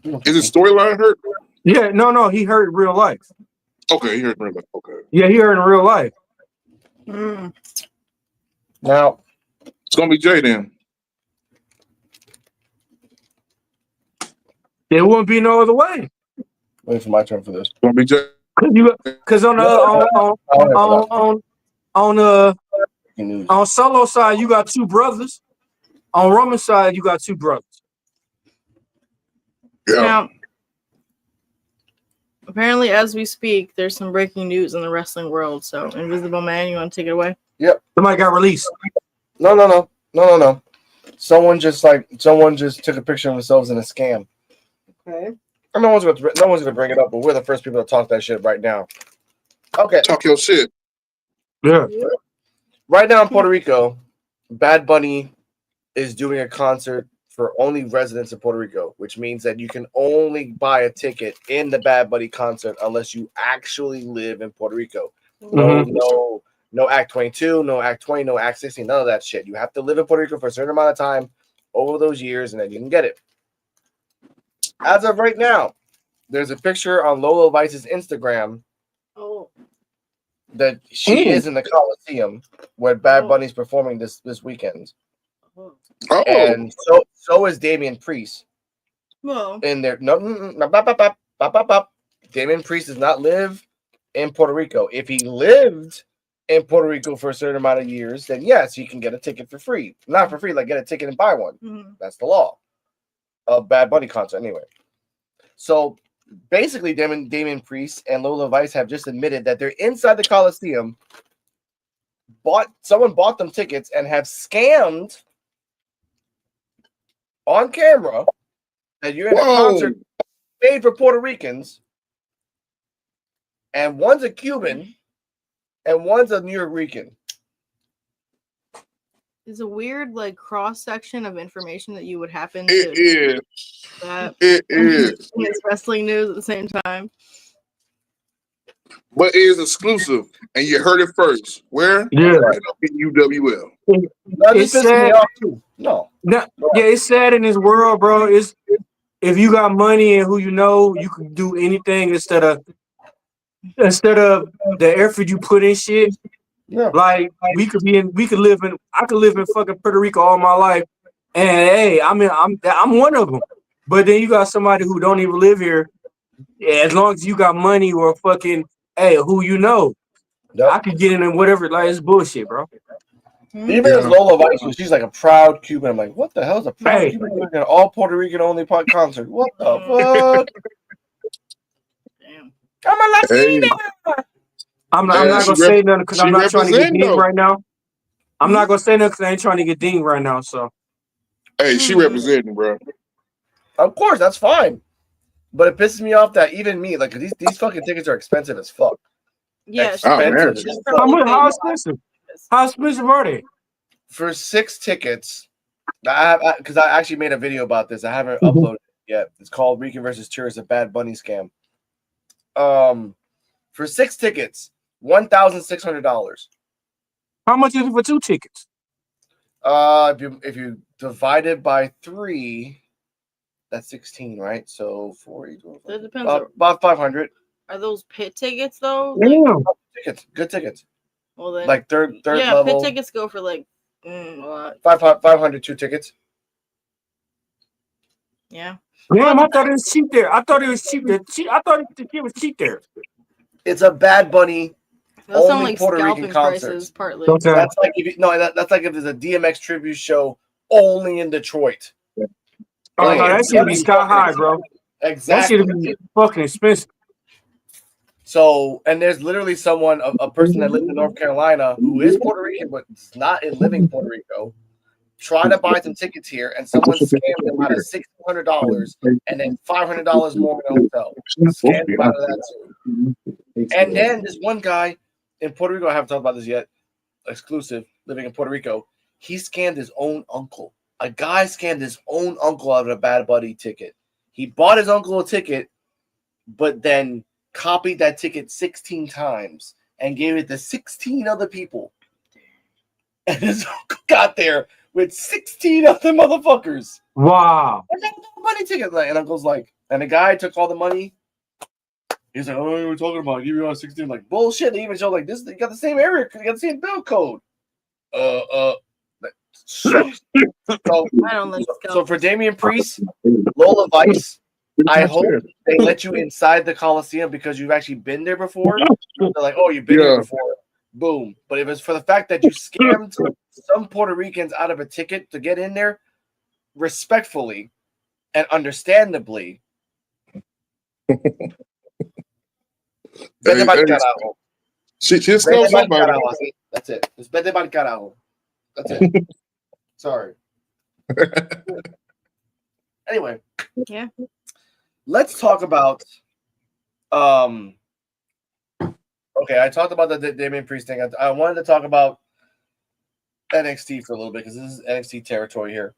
Is his storyline hurt? Yeah, no, he hurt in real life. Okay, he hurt in real life. Okay. Yeah, he hurt in real life. Now it's gonna be Jay then. There wouldn't be no other way. Wait for my turn for this. It's gonna be Jay. Because on Solo side you got 2 brothers. On Roman side you got 2 brothers. Yeah. Now, apparently, as we speak, there's some breaking news in the wrestling world. So, Invisible Man, you want to take it away? Yep. Somebody got released. No. Someone just took a picture of themselves in a scam. Okay. And no one's gonna bring it up, but we're the first people to talk that shit right now. Okay. Talk your shit. Yeah. Right now in Puerto Rico, Bad Bunny is doing a concert for only residents of Puerto Rico, which means that you can only buy a ticket in the Bad Bunny concert unless you actually live in Puerto Rico. No Act 22, no Act 20, no Act 16, none of that shit. You have to live in Puerto Rico for a certain amount of time over those years, and then you can get it. As of right now, there's a picture on Lola Vice's Instagram that she is in the Coliseum where Bad Bunny's performing this weekend. And so is Damian Priest. Well, In there, Damian Priest does not live in Puerto Rico. If he lived in Puerto Rico for a certain amount of years, then yes, he can get a ticket for free. Not for free, like get a ticket and buy one. Mm-hmm. That's the law of Bad Bunny concert anyway. So basically, Damian Priest and Lola Vice have just admitted that they're inside the Coliseum. Someone bought them tickets and have scammed on camera that you're in a concert made for Puerto Ricans, and one's a Cuban and one's a New York Rican. It's a weird cross section of information that you would happen to. It is. It is. It's wrestling news at the same time. But it is exclusive, and you heard it first. Where? Yeah. P.U.W.F. It's sad. Yeah, it's sad in this world, bro. It's if you got money and who you know, you can do anything instead of the effort you put in shit. Yeah. Like I could live in fucking Puerto Rico all my life, and hey, I'm one of them. But then you got somebody who don't even live here. As long as you got money or fucking who you know, I could get in and whatever. Like it's bullshit, bro. Even as Lola Vice, she's like a proud Cuban. I'm like, what the hell is a proud Cuban doing an all Puerto Rican only concert? What the fuck? Damn. I'm a Latina. I'm not gonna say nothing because I'm not trying to get deep right now. I'm not gonna say nothing because I ain't trying to get deep right now. So, hey, she representing, bro. Of course, that's fine. But it pisses me off that even me, like these fucking tickets are expensive as fuck. Yeah, Oh, Expensive man. as just fuck. How much? How for expensive? How expensive are they? For 6 tickets, because I actually made a video about this. I haven't uploaded it yet. It's called Rico versus Tourist, a Bad Bunny Scam. For 6 tickets, $1,600. How much is it for 2 tickets? If you divide it by 3, that's 16, right? So 40. That depends. About 500 Are those pit tickets though? Damn. tickets. Good tickets. Well then, Like third yeah, level. pit tickets go for like a lot. 500 2 tickets. Yeah. Damn, I thought it was cheap there. I thought it was cheap there. I thought it was cheap there. It's a Bad Bunny. Those sound Only like Puerto Rican scalping concerts. prices partly. Okay. That's like that's like if there's a DMX tribute show only in Detroit. Oh no, that should be sky high, bro. That Exactly. should be fucking expensive. So, and there's literally someone, a person that lives in North Carolina who is Puerto Rican, but is not in living Puerto Rico, try to buy some tickets here, and someone scammed them out of $600 and then $500 more in a hotel. Scammed them out of that too. And then this one guy in Puerto Rico, I haven't talked about this yet, exclusive, living in Puerto Rico, he scammed his own uncle. A guy scammed his own uncle out of a Bad Bunny ticket. He bought his uncle a ticket, but then copied that ticket 16 times and gave it to 16 other people. And his uncle got there with 16 other motherfuckers. Wow. And then the money ticket. And uncle's like, and the guy took all the money. He's like, oh, we're talking about give you all 16. Like, bullshit. They even showed like this. You got the same area. You got the same bill code. So I don't like so for Damian Priest, Lola Vice, I hope they let you inside the Coliseum because you've actually been there before. They're like, oh, you've been here before. Boom. But if it's for the fact that you scammed some Puerto Ricans out of a ticket to get in there, respectfully and understandably, vete pa'l carajo. She's Vete still pa'l somebody. carajo, así. That's it. Just vete pa'l carajo. That's it. Sorry. Anyway. Yeah. Let's talk about okay, I talked about the Damian Priest thing. I wanted to talk about NXT for a little bit because this is NXT territory here.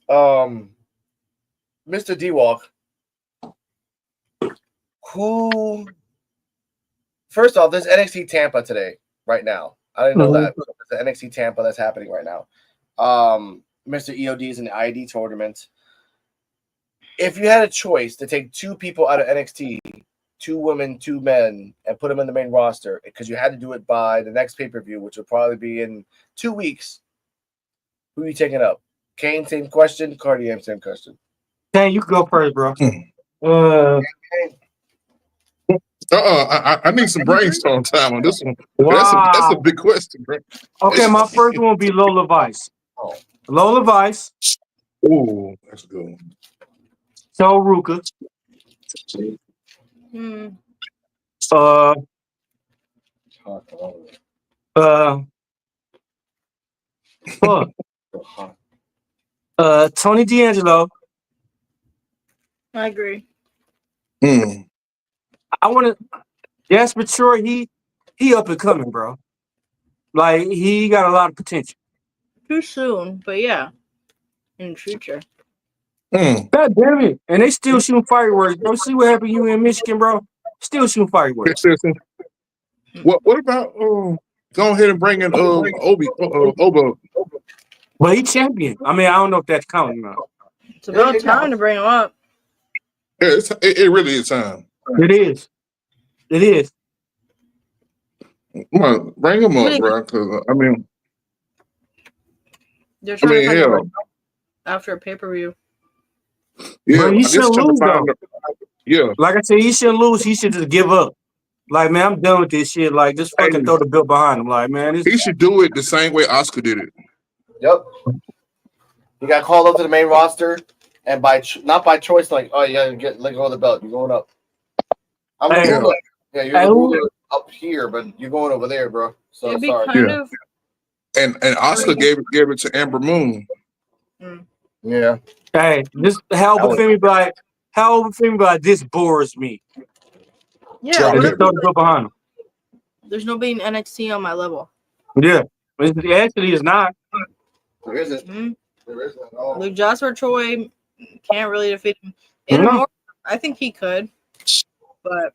Mr. D-Walk, who first off, there's NXT Tampa today, right now. I didn't know that. There's the NXT Tampa that's happening right now. Mr. EOD is in the ID tournament. If you had a choice to take 2 people out of NXT, 2 women, 2 men, and put them in the main roster, because you had to do it by the next pay-per-view, which will probably be in 2 weeks, who are you taking up? Kane, same question. Cardi, same question. Kane, you go first, bro. I need some brainstorm time on this one. Wow. That's a big question, bro. Okay, my first one will be Lola Vice. Oh. Lola Vice. Oh, that's good. So Ruka. Tony D'Angelo. I agree. Hmm. I want to. Jasper Troy, he up and coming, bro. Like he got a lot of potential. Too soon, but yeah, in the future. God damn it! And they still shooting fireworks. Bro, see what happened to you in Michigan, bro? Still shooting fireworks. What about go ahead and bring in Obo? Well, he champion. I mean, I don't know if that's counting or not. It's about time to bring him up. Yeah, it really is time. It is. It is. Come on, bring him up, bro. Because I mean, They're trying to find him after a pay-per-view. Yeah, but he shouldn't lose though. Yeah, like I said, he shouldn't lose. He should just give up. Like, man, I'm done with this shit. Like, just fucking throw the belt behind him. Like, man, he should do it the same way Oscar did it. Yep. He got called up to the main roster, and not by choice. Like, oh, you gotta let go of the belt. You're going up. I'm the ruler. Yeah, you're the ruler up here, but you're going over there, bro. So It'd be sorry. kind of. And Oscar gave it to Amber Moon. Yeah. Hey, this hell befit me, but how over for me, but this bores me. Yeah, Drop And that just throw the go behind him. there's nobody in NXT on my level. Yeah. Actually, it's not. There isn't. Mhm. There isn't at all. Luke Joshua Troy can't really defeat him. In No. more, I think he could, but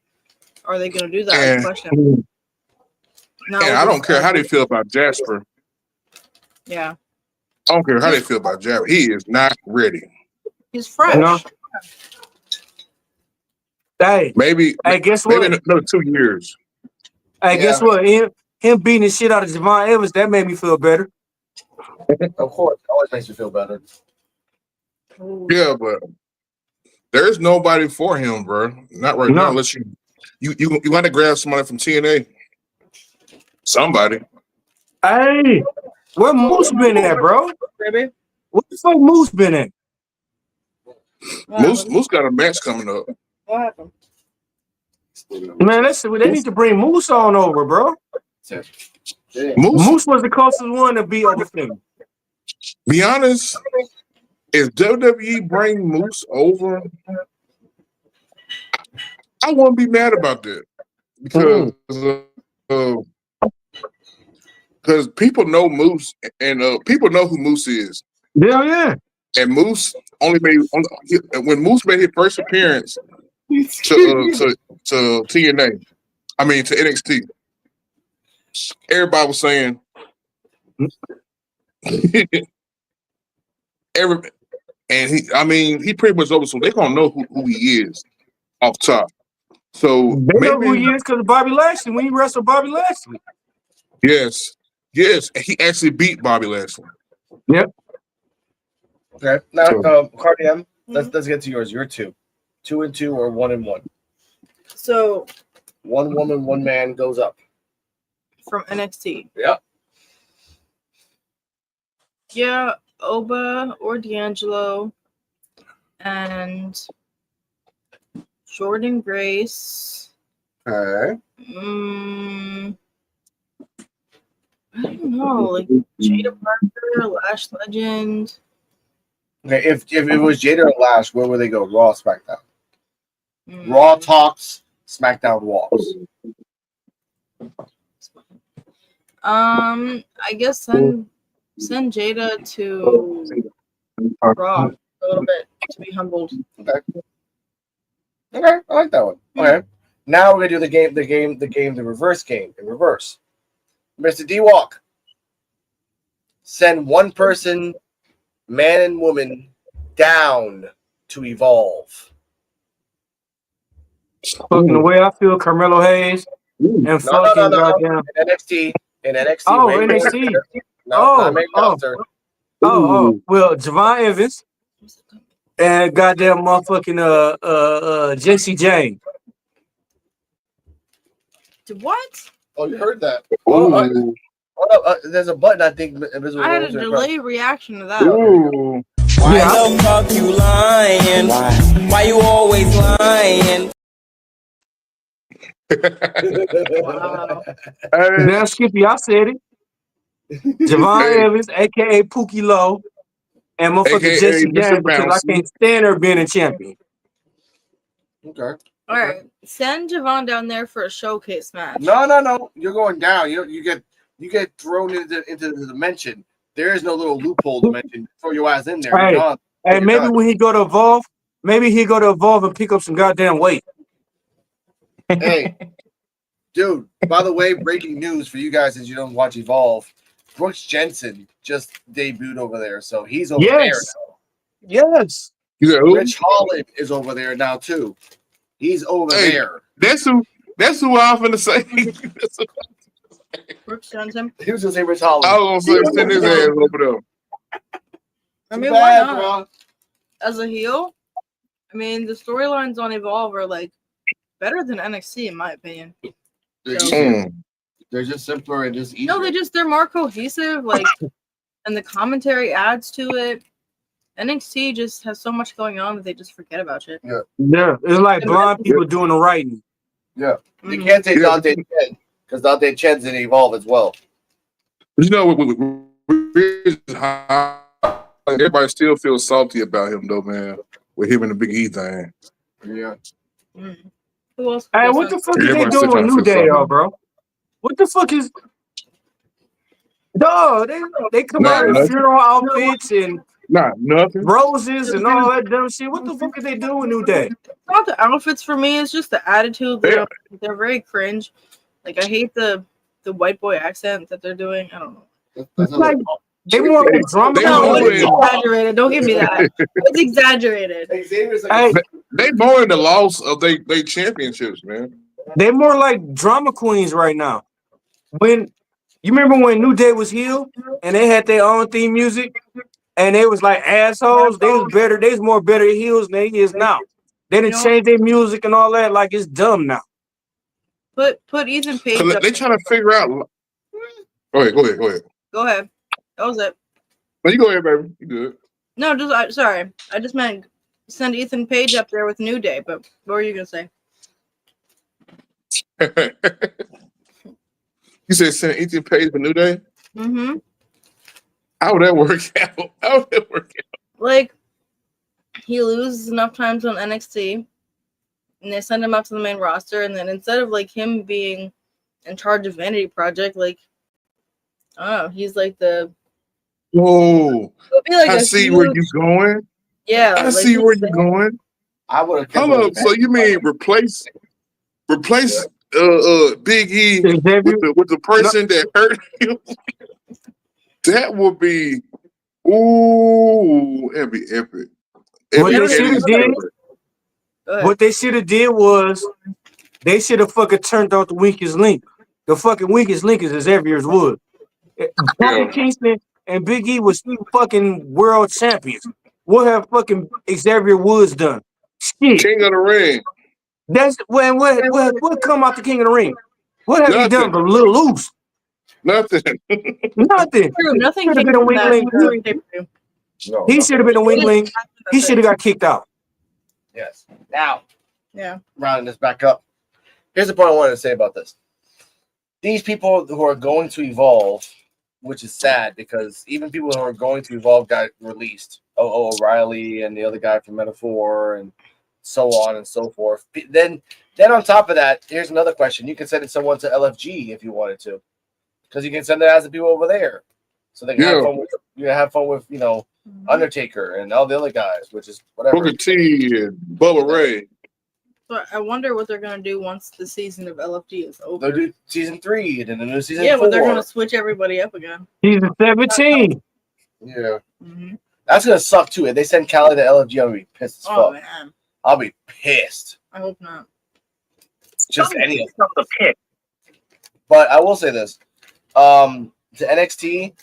are they going to do that? Is the And, question. Not and with I this, don't care how they feel about Jasper. Yeah, I don't care how they feel about Jasper. He is not ready. he's fresh. No. Hey, Maybe guess maybe what? in another 2 years. Hey, guess what? Him beating the shit out of Javon Evans, that made me feel better. Of course, it always makes you feel better. Yeah, but there's nobody for him, bro. Not right now, No. unless you want to grab somebody from TNA. Somebody. Hey, where Moose been at, bro? Baby. What the fuck Moose been at? Moose got a match coming up. What happened? Man, they need to bring Moose on over, bro. Moose was the closest one to be over Finn. Be honest, if WWE bring Moose over, I wouldn't be mad about that because people know Moose and people know who Moose is. Yeah. And Moose when Moose made his first appearance to TNA. I mean to NXT. Everybody was saying he pretty much over, so they're gonna know who he is off top. So They know who he is because of Bobby Lashley when he wrestled Bobby Lashley. Yes, and he actually beat Bobby Lashley. Yep. Okay. Now, Cardi M, let's get to yours. You're 2 and 2, or 1 and 1. So one woman, one man goes up from NXT. Yeah. Yeah, Oba or D'Angelo and Jordan Grace. Okay. I don't know, like Jada Parker, Lash Legend. Okay, if it was Jada or Lash, where would they go? Raw, SmackDown. Raw talks, SmackDown walks. I guess send Jada to Raw a little bit to be humbled. Okay, I like that one. Okay, now we're gonna do the reverse game in reverse. Mr. D-Walk, send one person, man and woman, down to evolve. Fucking the way I feel, Carmelo Hayes and fucking goddamn NXT. Oh, NXT. Not main roster. Well, Javon Evans and goddamn motherfucking Jesse James. What? Oh, you heard that? Hold up, there's a button I think. I had a delayed reaction to that. Ooh. Why the fuck you lying? Why you always lying? Wow. Now, Skippy, I said it. Javon Evans, aka Pookie Low, and motherfucking Jesse James, because I can't stand her being a champion. Okay. All right, send Javon down there for a showcase match. No. You're going down. You get thrown into the dimension. There is no little loophole dimension. Throw your ass in there. Hey, maybe when he go to Evolve, maybe he go to Evolve and pick up some goddamn weight. Hey, dude. By the way, breaking news for you guys as you don't watch Evolve. Brooks Jensen just debuted over there, so he's over there now. Yes. Rich Holland is over there now too. He's over there. That's who I'm finna say. Brooks Jensen. He was gonna say Rich Holland. I was gonna say send his ass over there. I mean, why not? As a heel, I mean, the storylines on Evolve are like better than NXT in my opinion. They're just simpler and just easier. No, they're more cohesive, like, and the commentary adds to it. NXT just has so much going on that they just forget about shit. Yeah, it's like blind people doing the writing. Yeah, you can't say Dante Chen because Dante Chen's in Evolve as well. You know, everybody still feels salty about him, though, man. with him and the Big E thing. Yeah. Mm. Who else? Hey, what the fuck is they Everybody's still doing trying with to New figure Day, something. bro? What the fuck is? Dog, they come Not out in nothing. funeral outfits and Not nothing. roses and all that dumb shit. What the fuck are they doing with New Day? Not the outfits for me. It's just the attitude. Yeah. They're very cringe. Like I hate the white boy accent that they're doing. I don't know. That's how Like they more like drama They No, more it's in- exaggerated. Don't give me that. It's exaggerated. Xavier's like Hey, they more in the loss of they championships, man. they more like drama queens right now. When you remember when New Day was heel and they had their own theme music and they was like assholes, they was better. They was more better heels than they is now. They didn't You know? change their music and all that. Like it's dumb now. Put Ethan Page Cause up. they trying to figure out. Go ahead. Go ahead. That was it. No, you go ahead, baby. You good? No, sorry. I just meant send Ethan Page up there with New Day. But what were you gonna say? You said send Ethan Page for New Day. Mm-hmm. How would that work out? How would that work out? Like he loses enough times on NXT, and they send him out to the main roster, and then instead of like him being in charge of Vanity Project, like I don't know, he's like the. Whoa! It'll be like I a see huge, where you're going. Yeah, I like see where he's you're going. I would have. Hold up. So you mean replace Big E with the person that hurt him? That would be that'd be epic. What Epic they should have Kenny's did, epic. what they should have did was they should have fucking turned off the weakest link. The fucking weakest link is Xavier's Wood. Kofi Kingston and Big E was fucking world champions. What have fucking Xavier Woods done? Shit. King of the Ring. That's when what come out the King of the Ring? What have he done Nothing. but little loose? Nothing. Nothing. True, nothing Should have came been a from weak that link. during pay-per-view. No, He should have been a weak link. He should have got kicked out. Yes. Now, Yeah. rounding this back up. Here's the point I wanted to say about this. These people who are going to evolve, which is sad because even people who are going to evolve got released. O'Reilly and the other guy from Metaphor and so on and so forth. Then on top of that, here's another question. You can send someone to LFG if you wanted to. Because you can send it as the people over there. So they can have fun with, Undertaker and all the other guys, which is whatever. Booker T and Bubba Ray. But I wonder what they're gonna do once the season of LFG is over. They'll do season 3 and then a new season 4. Yeah, but they're gonna switch everybody up again. Season 17. Yeah. Mm-hmm. That's gonna suck too. If they send Cali to LFG, I'm gonna be pissed as Oh fuck. man, I'll be pissed. I hope not. Just any. But I will say this: to NXT,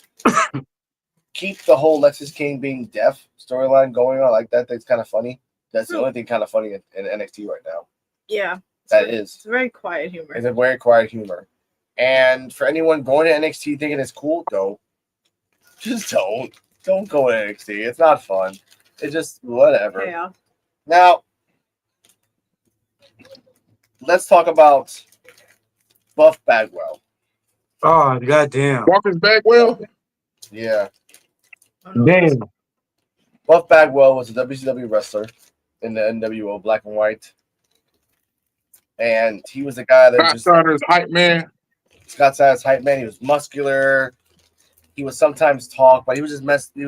keep the whole Lexus King being deaf storyline going on. Like that thing's kind of funny. That's the only thing kind of funny in NXT right now. Yeah, That is. It's very quiet humor. It's a very quiet humor. And for anyone going to NXT thinking it's cool, don't. Just don't. Don't go to NXT. It's not fun. It's just whatever. Yeah. Now, let's talk about Buff Bagwell. Oh, goddamn. Marcus Bagwell? Yeah. Damn. Buff Bagwell was a WCW wrestler in the NWO Black and White. And he was the guy that Scott Steiner's hype man. Scott Steiner's hype man. He was muscular. He would sometimes talk, but he was just mostly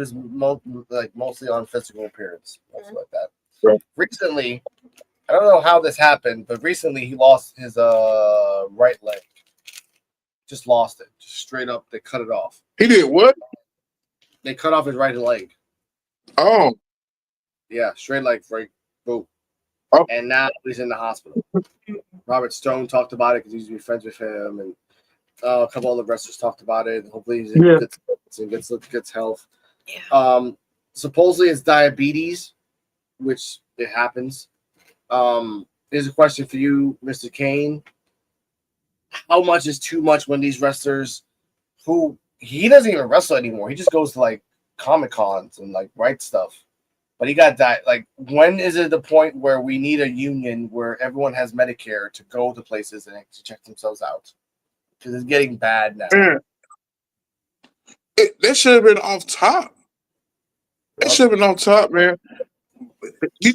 on physical appearance, mostly like that. Right. Recently, I don't know how this happened, but recently he lost his right leg. Just lost it. Just straight up, they cut it off. He did what? They cut off his right leg. Oh. Yeah, straight leg break. Boom. Oh. And now he's in the hospital. Robert Stone talked about it because he used to be friends with him, and a couple other wrestlers talked about it. Hopefully he's in gets health. Yeah. Supposedly it's diabetes, which it happens. Here's a question for you, Mr. Kane. How much is too much when these wrestlers who he doesn't even wrestle anymore? He just goes to like Comic Cons and like write stuff. But he got that. Like, when is it the point where we need a union where everyone has Medicare to go to places and to check themselves out? Because it's getting bad now. Man. That should have been off top. That should have been on top, man.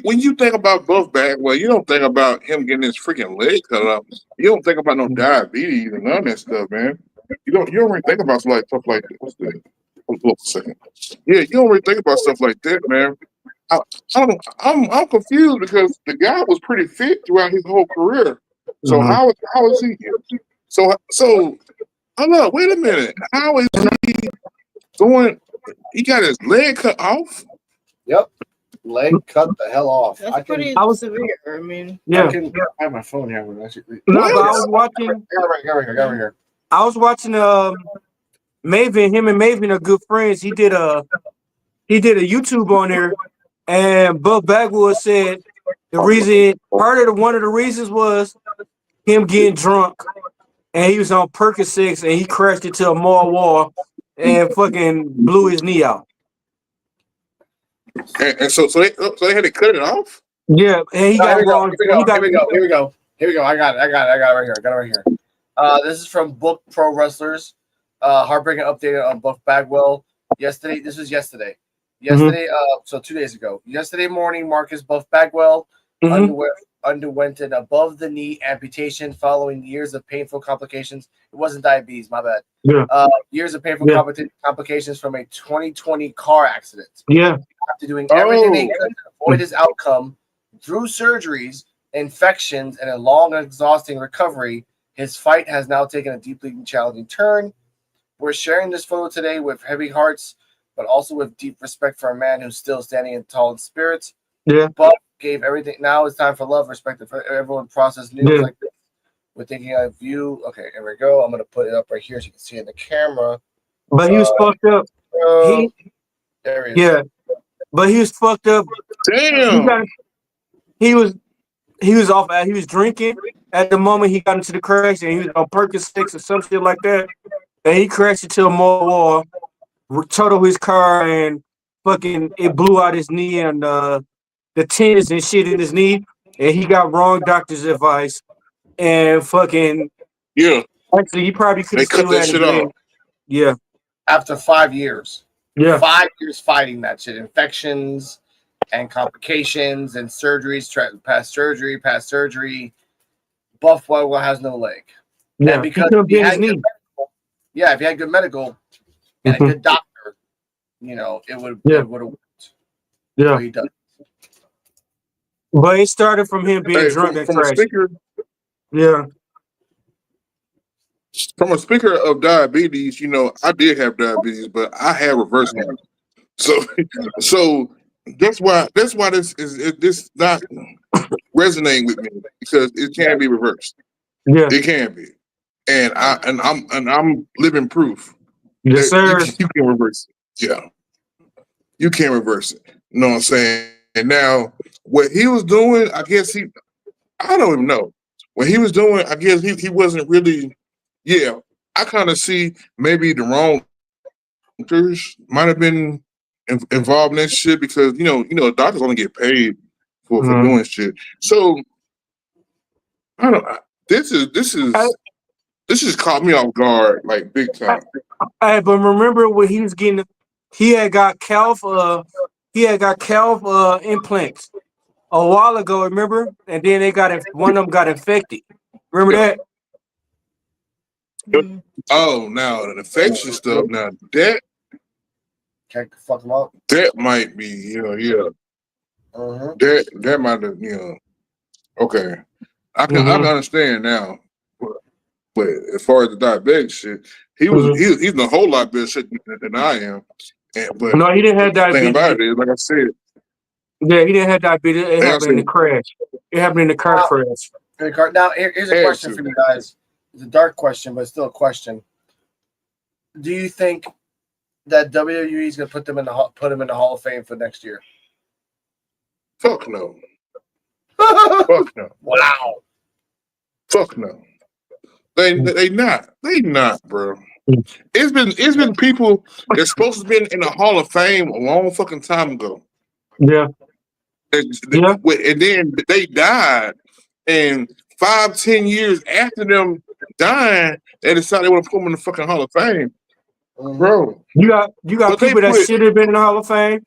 when you think about Buff Bagwell, you don't think about him getting his freaking leg cut off. You don't think about no diabetes and none of that stuff, man. You don't really think about stuff like that. What's that? Hold on a second. Yeah, you don't really think about stuff like that, man. I'm confused because the guy was pretty fit throughout his whole career. So how is he? So hold up, wait a minute. How is he going? He got his leg cut off. Yep. Leg cut the hell off. That's pretty severe. I mean, Yeah. I have my phone here. No, but I was watching. Got right here. I was watching Maven. Him and Maven are good friends. He did a YouTube on there, and Buff Bagwell said one of the reasons was him getting drunk, and he was on Percocets, and he crashed into a mall wall and fucking blew his knee out. And so they had to cut it off. Yeah, and he got wrong. Here we go. I got it right here. This is from Book Pro Wrestlers. Heartbreaking update on Buff Bagwell. This was yesterday. So 2 days ago. Yesterday morning, Marcus Buff Bagwell underwent an above-the-knee amputation following years of painful complications. It wasn't diabetes, my bad. Yeah. Years of painful complications from a 2020 car accident. Yeah. After doing everything they could to avoid his outcome, through surgeries, infections, and a long and exhausting recovery, his fight has now taken a deeply challenging turn. We're sharing this photo today with heavy hearts, but also with deep respect for a man who's still standing in tall in spirit. Yeah. But gave everything. Now it's time for love, respect for everyone. Process news like this. We're thinking of you. Okay, here we go. I'm gonna put it up right here so you can see it in the camera. But he was fucked up. There he is. Yeah. But he was fucked up. Damn. He was off. He was drinking at the moment he got into the crash, and he was on Percocets or some shit like that. And he crashed into a mall wall, totaled his car, and fucking it blew out his knee and the tendons and shit in his knee. And he got wrong doctor's advice. And fucking actually, he probably could have cut that shit off. Yeah. After 5 years. Yeah. 5 years fighting that shit. Infections and complications and surgeries, past surgery. Buff Bagwell has no leg. Yeah. And because if he had good medical and a good doctor, it would have worked. Yeah. He does. But it started from him being drunk and crashed. Yeah. From a speaker of diabetes, I did have diabetes, but I had reverse it. So that's why this not resonating with me, because it can be reversed. Yeah, it can be, and I'm living proof. Yes, sir. You can reverse it. Yeah, you can reverse it. You know what I'm saying? And now what he was doing, I guess I don't even know what he was doing. I guess he wasn't really. Yeah, I kind of see maybe the wrong doctors might have been involved in this shit, because doctors only get paid for doing shit. So I don't. This is caught me off guard, like big time. But remember when he was getting, he had got calf implants a while ago. Remember, and then one of them got infected. Remember that? Oh, now the infection stuff. Now that can't fuck them up. That might be, That might have, Okay, I can understand now. But as far as the diabetic shit, he's a whole lot better shit than I am. But no, he didn't have diabetes. The thing about it is, like I said, yeah, he didn't have diabetes. It happened in the crash. It happened in the car crash. Now, here's a question for you guys. It's a dark question, but it's still a question. Do you think that WWE is going to put him in the Hall of Fame for next year? Fuck no. Fuck no. Wow. Fuck no. They not, bro. It's been people that's supposed to be in the Hall of Fame a long fucking time ago. Yeah. And then they died, and 5-10 years after them dying, they decided they want to put them in the fucking Hall of Fame. Bro, you got people that should have been in the Hall of Fame,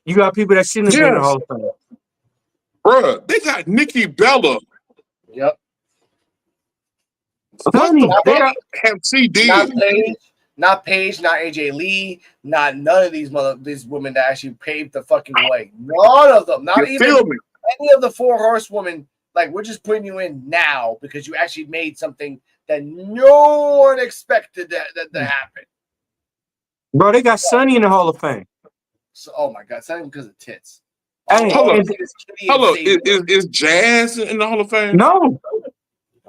You got people that shouldn't have been in the Yes, Hall of Fame. bruh. They got Nikki Bella. Yep. What Sonny, the they fuck got have she Not did? Paige, not Paige, not AJ Lee, not none of these women that actually paved the fucking way. None of them. You Not even feel me? any of the 4 horsewomen. Like, we're just putting you in now because you actually made something that no one expected that happen. bro. They got Sonny in the Hall of Fame. So, oh my god, it's not even because of tits. Hey, Hold up. and- Hello, is Jazz in the Hall of Fame? no,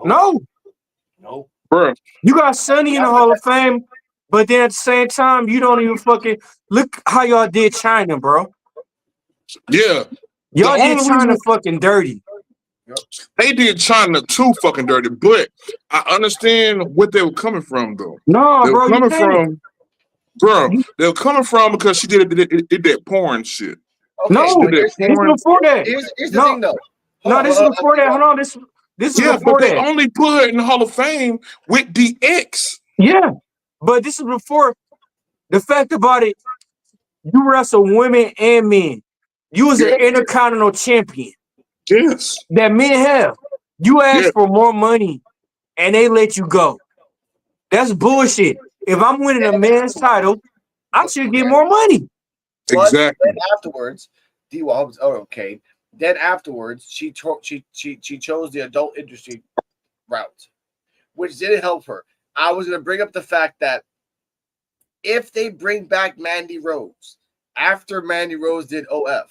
no. Bruh. You got Sonny in the Hall of Fame, but then at the same time, you don't even fucking look how y'all did China, bro. Yeah. Y'all did only China reason- fucking dirty. They did China too fucking dirty, but I understand what they were coming from though. No, They were bro, you coming can't. from, bro. They were coming from because she did that porn shit. Okay, No, but Did this that is porn. before that. here's the No, thing though. no, this is before that. Hold on, this is Yeah, before but they that. only put her in the Hall of Fame with DX. Yeah, but this is before. The fact about it, you wrestle women and men. You was an Yeah. intercontinental champion Yes. that men have. You asked Yeah. for more money and they let you go. That's bullshit. If I'm winning a man's title, I should get more money. But Exactly. then afterwards, D-Wall was okay. Then afterwards, she chose the adult industry route, which didn't help her. I was going to bring up the fact that if they bring back Mandy Rose after Mandy Rose did OF,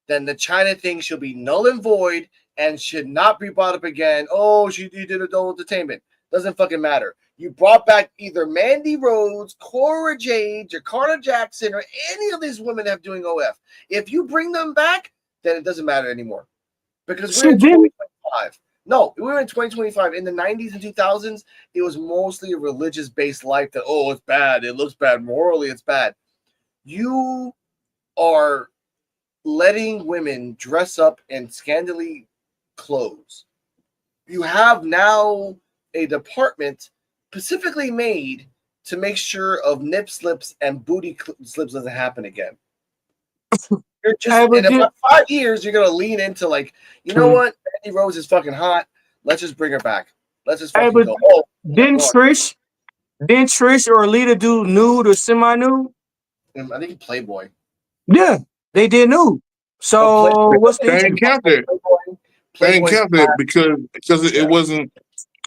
then the China thing should be null and void and should not be brought up again. Oh, you did adult entertainment. Doesn't fucking matter. You brought back either Mandy Rose, Cora Jade, Jakarta Jackson, or any of these women have doing OF. If you bring them back, then it doesn't matter anymore. Because we're in 2025. No, we were in 2025. In the 90s and 2000s, it was mostly a religious-based life that, oh, it's bad. It looks bad. Morally, it's bad. You are letting women dress up in scantily clothes. You have now a department specifically made to make sure of nip slips and booty slips doesn't happen again. You're just in about 5 years, you're gonna lean into like, you know what? Mandy Rose is fucking hot. Let's just bring her back. Let's just fucking go. Oh, didn't Trish or Alita do nude or semi-nude? I think Playboy. Yeah, they did nude. So what's the They ain't count that. They ain't count that because it wasn't.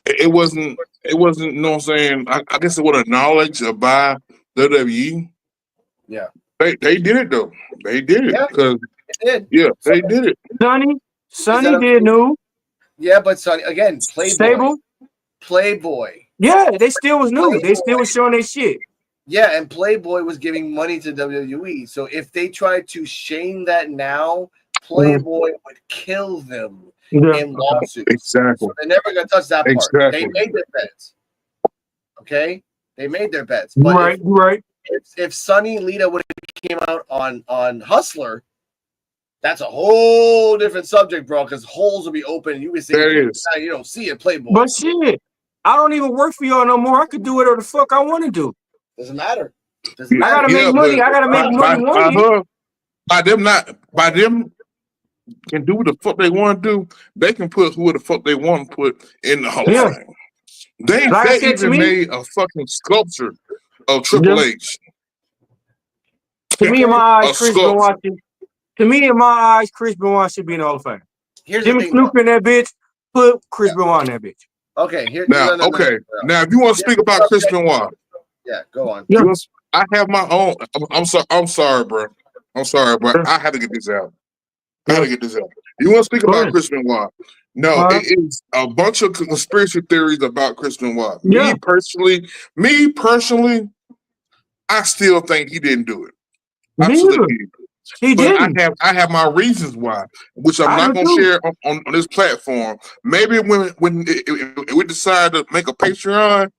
It wasn't. You know what I'm saying? I guess it was acknowledged by WWE. Yeah. They did it though. They did it because yeah, they did it. Sonny did nude. Yeah, but Sonny again, Playboy. Yeah, they still was nude. They still was showing their shit. Yeah, and Playboy was giving money to WWE. So if they tried to shame that now, Playboy would kill them in lawsuits. Exactly. So they're never gonna touch that part. Exactly. They made their bets. Okay, they made their bets. But if Sonny Lita would have came out on Hustler, that's a whole different subject, bro. Because holes will be open. You can see you don't see it, Playboy. But shit, I don't even work for y'all no more. I could do whatever the fuck I want to do. Doesn't matter. I gotta make money. I gotta make money. By them can do what the fuck they want to do. They can put who the fuck they want to put in the Hall of Fame. They even made a fucking sculpture of Triple H. To me, in my eyes, Chris Benoit. To me, in my eyes, Chris Benoit should be in the Hall of Fame. Jimmy Snoop in that bitch. Put Chris Benoit in that bitch. Okay. Now, if you want to speak about Chris Benoit, yeah, go on. I have my own. I'm sorry, bro. I'm sorry, but I had to get this out. You want to speak about Chris Benoit? No, it is a bunch of conspiracy theories about Chris Benoit. Me personally, I still think he didn't do it. Absolutely. He didn't. I have my reasons why, which I'm not going to share on this platform. Maybe when we decide to make a Patreon,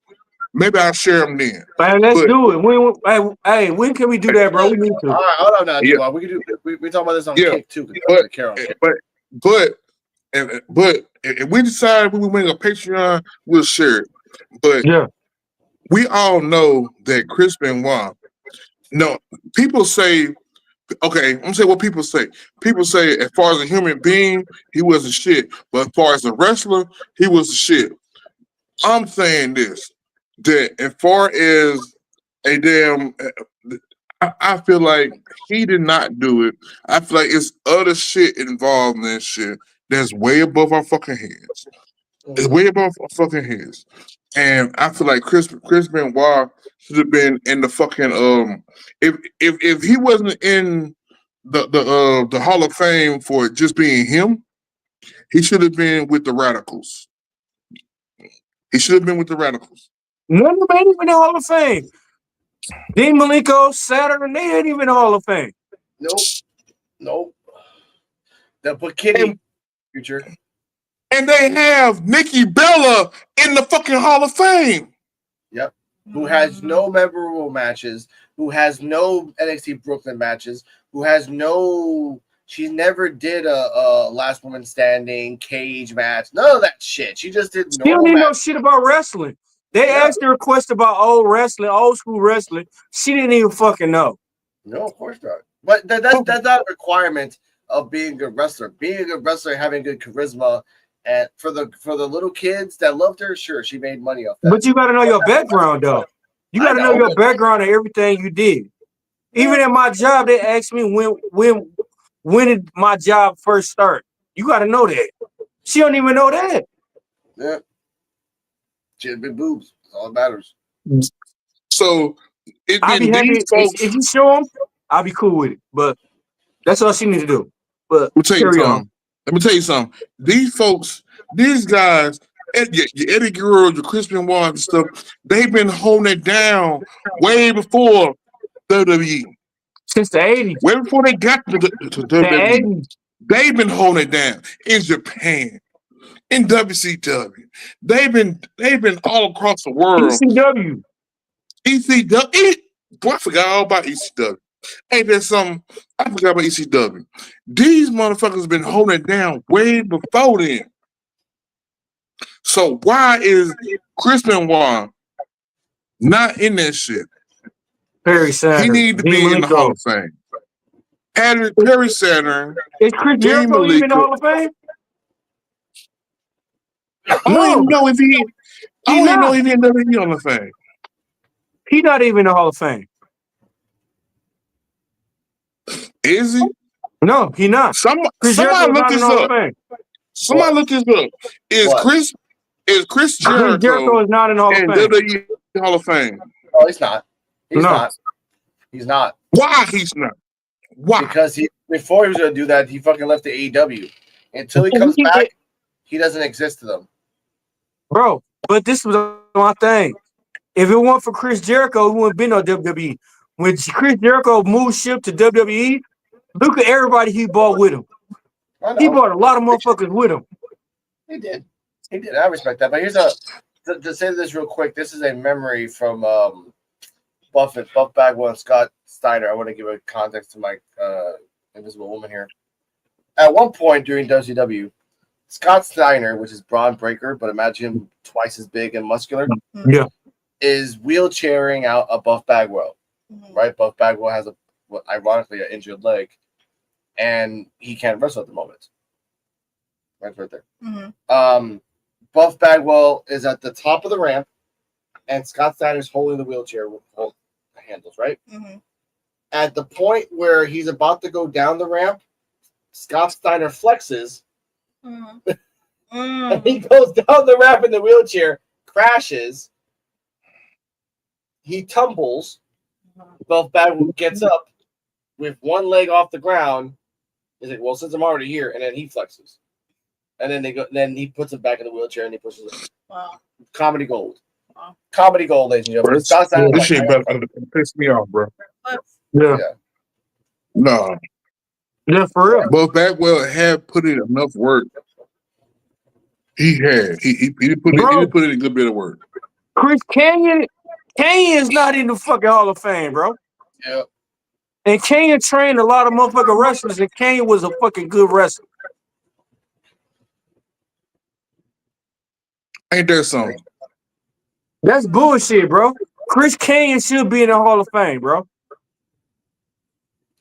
maybe I'll share them then. Man, let's do it. When can we do that, bro? We need to. All right, hold on now, D-Wall. We can do. We talk about this on Kick too. But if we decide we make a Patreon, we'll share it. But we all know that Chris Benoit. No, people say Okay, I'm gonna say what people say. People say as far as a human being, he was a shit, but as far as a wrestler, he was a shit. I'm saying this that as far as a damn, I feel like he did not do it. I feel like it's other shit involved in this shit that's way above our fucking heads. It's way above our fucking heads. And I feel like Chris Benoit should have been in the fucking if he wasn't in the Hall of Fame for just being him, he should have been with the Radicals. He should have been with the Radicals. None of them ain't even in the Hall of Fame. Dean Malenko, Saturn, they ain't even in the Hall of Fame. Nope. They'll put Kitty future. And they have Nikki Bella in the fucking Hall of Fame. Yep. Who has no memorable matches, who has no NXT Brooklyn matches, who has no... She never did a last woman standing cage match. None of that shit. She just did She don't even know shit about wrestling. They asked her a question about old school wrestling. She didn't even fucking know. No, of course not. But that's not a requirement of being a good wrestler. Being a good wrestler, having good charisma, and for the little kids that loved her, sure, she made money off that. But you got to know your background, though. You got to know your background and everything you did. Even at my job, they asked me when did my job first start. You got to know that. She don't even know that. Yeah. She had big boobs. That's all that matters. So I'll be happy if you show them. I'll be cool with it. But that's all she needs to do. But carry on. Let me tell you something. These folks, these guys, your Eddie Guerrero, your Chris Benoit and stuff, they've been holding it down way before WWE. Since the 80s. Way before they got to WWE. They've been holding it down in Japan, in WCW. They've been all across the world. ECW. Boy, I forgot all about ECW. Ain't there something? I forgot about ECW. These motherfuckers been holding it down way before then. So why is Chris Benoit not in that shit? Perry Saturn. He need to be in the Hall of Fame. Perry Saturn. Is Chris Jericho even in the Hall of Fame? I don't even know if he. I don't even know if he's in the Hall of Fame. He's not even in the Hall of Fame. Is he? No, he not. Somebody look this up. Somebody look this up. Is Chris Jericho is not in the Hall of Fame? WWE Hall of Fame? Oh, he's not. He's not. He's not. Why he's not? Why? Because before he was going to do that, he fucking left the AEW. Until he comes back, he doesn't exist to them. Bro, but this was my thing. If it weren't for Chris Jericho, he wouldn't been on WWE. When Chris Jericho moved ship to WWE, look at everybody he brought with him. He brought a lot of motherfuckers with him. He did. I respect that. But here's to say this real quick. This is a memory from Buff Bagwell and Scott Steiner. I want to give a context to my invisible woman here. At one point during WCW, Scott Steiner, which is Braun Breaker, but imagine him twice as big and muscular, is wheelchairing out a Buff Bagwell. Right? Buff Bagwell has ironically an injured leg, and he can't wrestle at the moment. Right there. Buff Bagwell is at the top of the ramp, and Scott Steiner's holding the wheelchair with both handles, right? At the point where he's about to go down the ramp, Scott Steiner flexes, and he goes down the ramp in the wheelchair, crashes, he tumbles, Buff Bagwell gets up with one leg off the ground. He's like, well, since I'm already here, and then he flexes. And then he puts it back in the wheelchair and he pushes it. Wow. Comedy gold. Wow. Comedy gold, ladies and gentlemen. This shit about to piss me off, bro. Yeah. No. Yeah, for real. But Bagwell had put in enough work. He had. He put in a good bit of work. Chris Canyon is not in the fucking Hall of Fame, bro. Yeah. And Canyon trained a lot of motherfucking wrestlers, and Canyon was a fucking good wrestler. Ain't there something? That's bullshit, bro. Chris Canyon should be in the Hall of Fame, bro.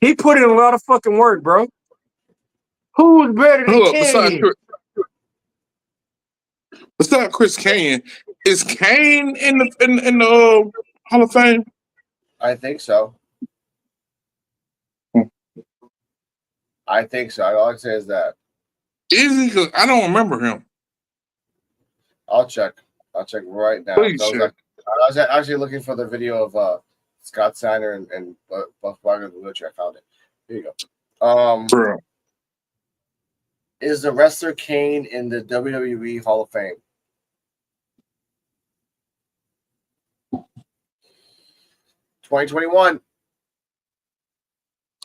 He put in a lot of fucking work, bro. Who's better than Look, besides Kane? Chris Kane, is Kane in the Hall of Fame? I think so. I think so. All I can say is that. Is he? Because I don't remember him. I'll check. I'll check right now. Please I check. was actually looking for the video of Scott Steiner and Buff Wagner in the wheelchair. I found it. Here you go. Bro. Is the wrestler Kane in the WWE Hall of Fame? (2021).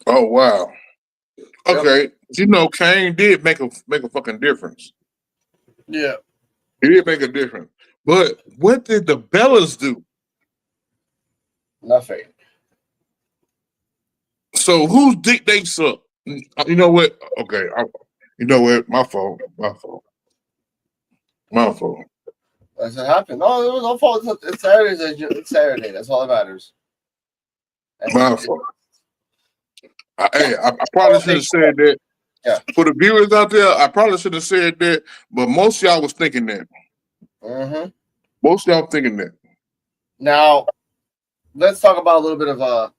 Oh wow. Okay, Yep. you know Kane did make a fucking difference. Yeah. He did make a difference. But what did the Bellas do? Nothing. So whose dick they suck? You know what? Okay, you know what? My fault. That's what happened. No, it was no fault. It's Saturday. It's Saturday. That's all that matters. My fault. I probably should have said that. Yeah. For the viewers out there, I probably should have said that, but most of y'all was thinking that. Mm-hmm. Most of y'all thinking that. Now, let's talk about a little bit of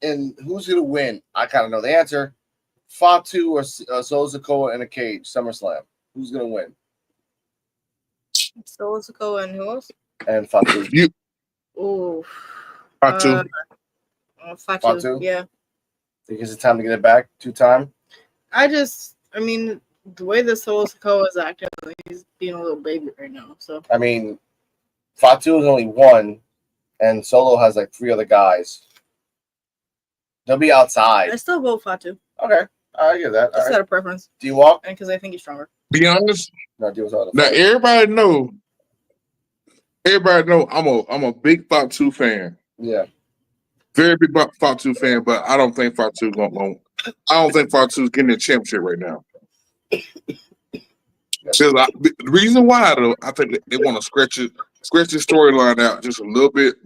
and who's going to win. I kind of know the answer. Fatu or Solo Sikoa in a cage, SummerSlam. Who's going to win? Solo Sikoa and who else? And Fatu. You. Ooh. Fatu. Fatu. Yeah. Think it's time to get it back? 2-time? I mean, the way that Solo Sikoa is acting, he's being a little baby right now. So I mean, Fatu is only one, and Solo has like 3 other guys. They'll be outside. I still vote Fatu. Okay, I get that. Just out of preference. D-Walk? And because I think he's stronger. Be honest. No, D-Walk's out of Now everybody know I'm a big Fatu fan. Yeah. Very big Fatu fan, but I don't think Fatu's getting a championship right now. The reason why though, I think they want to stretch the storyline out just a little bit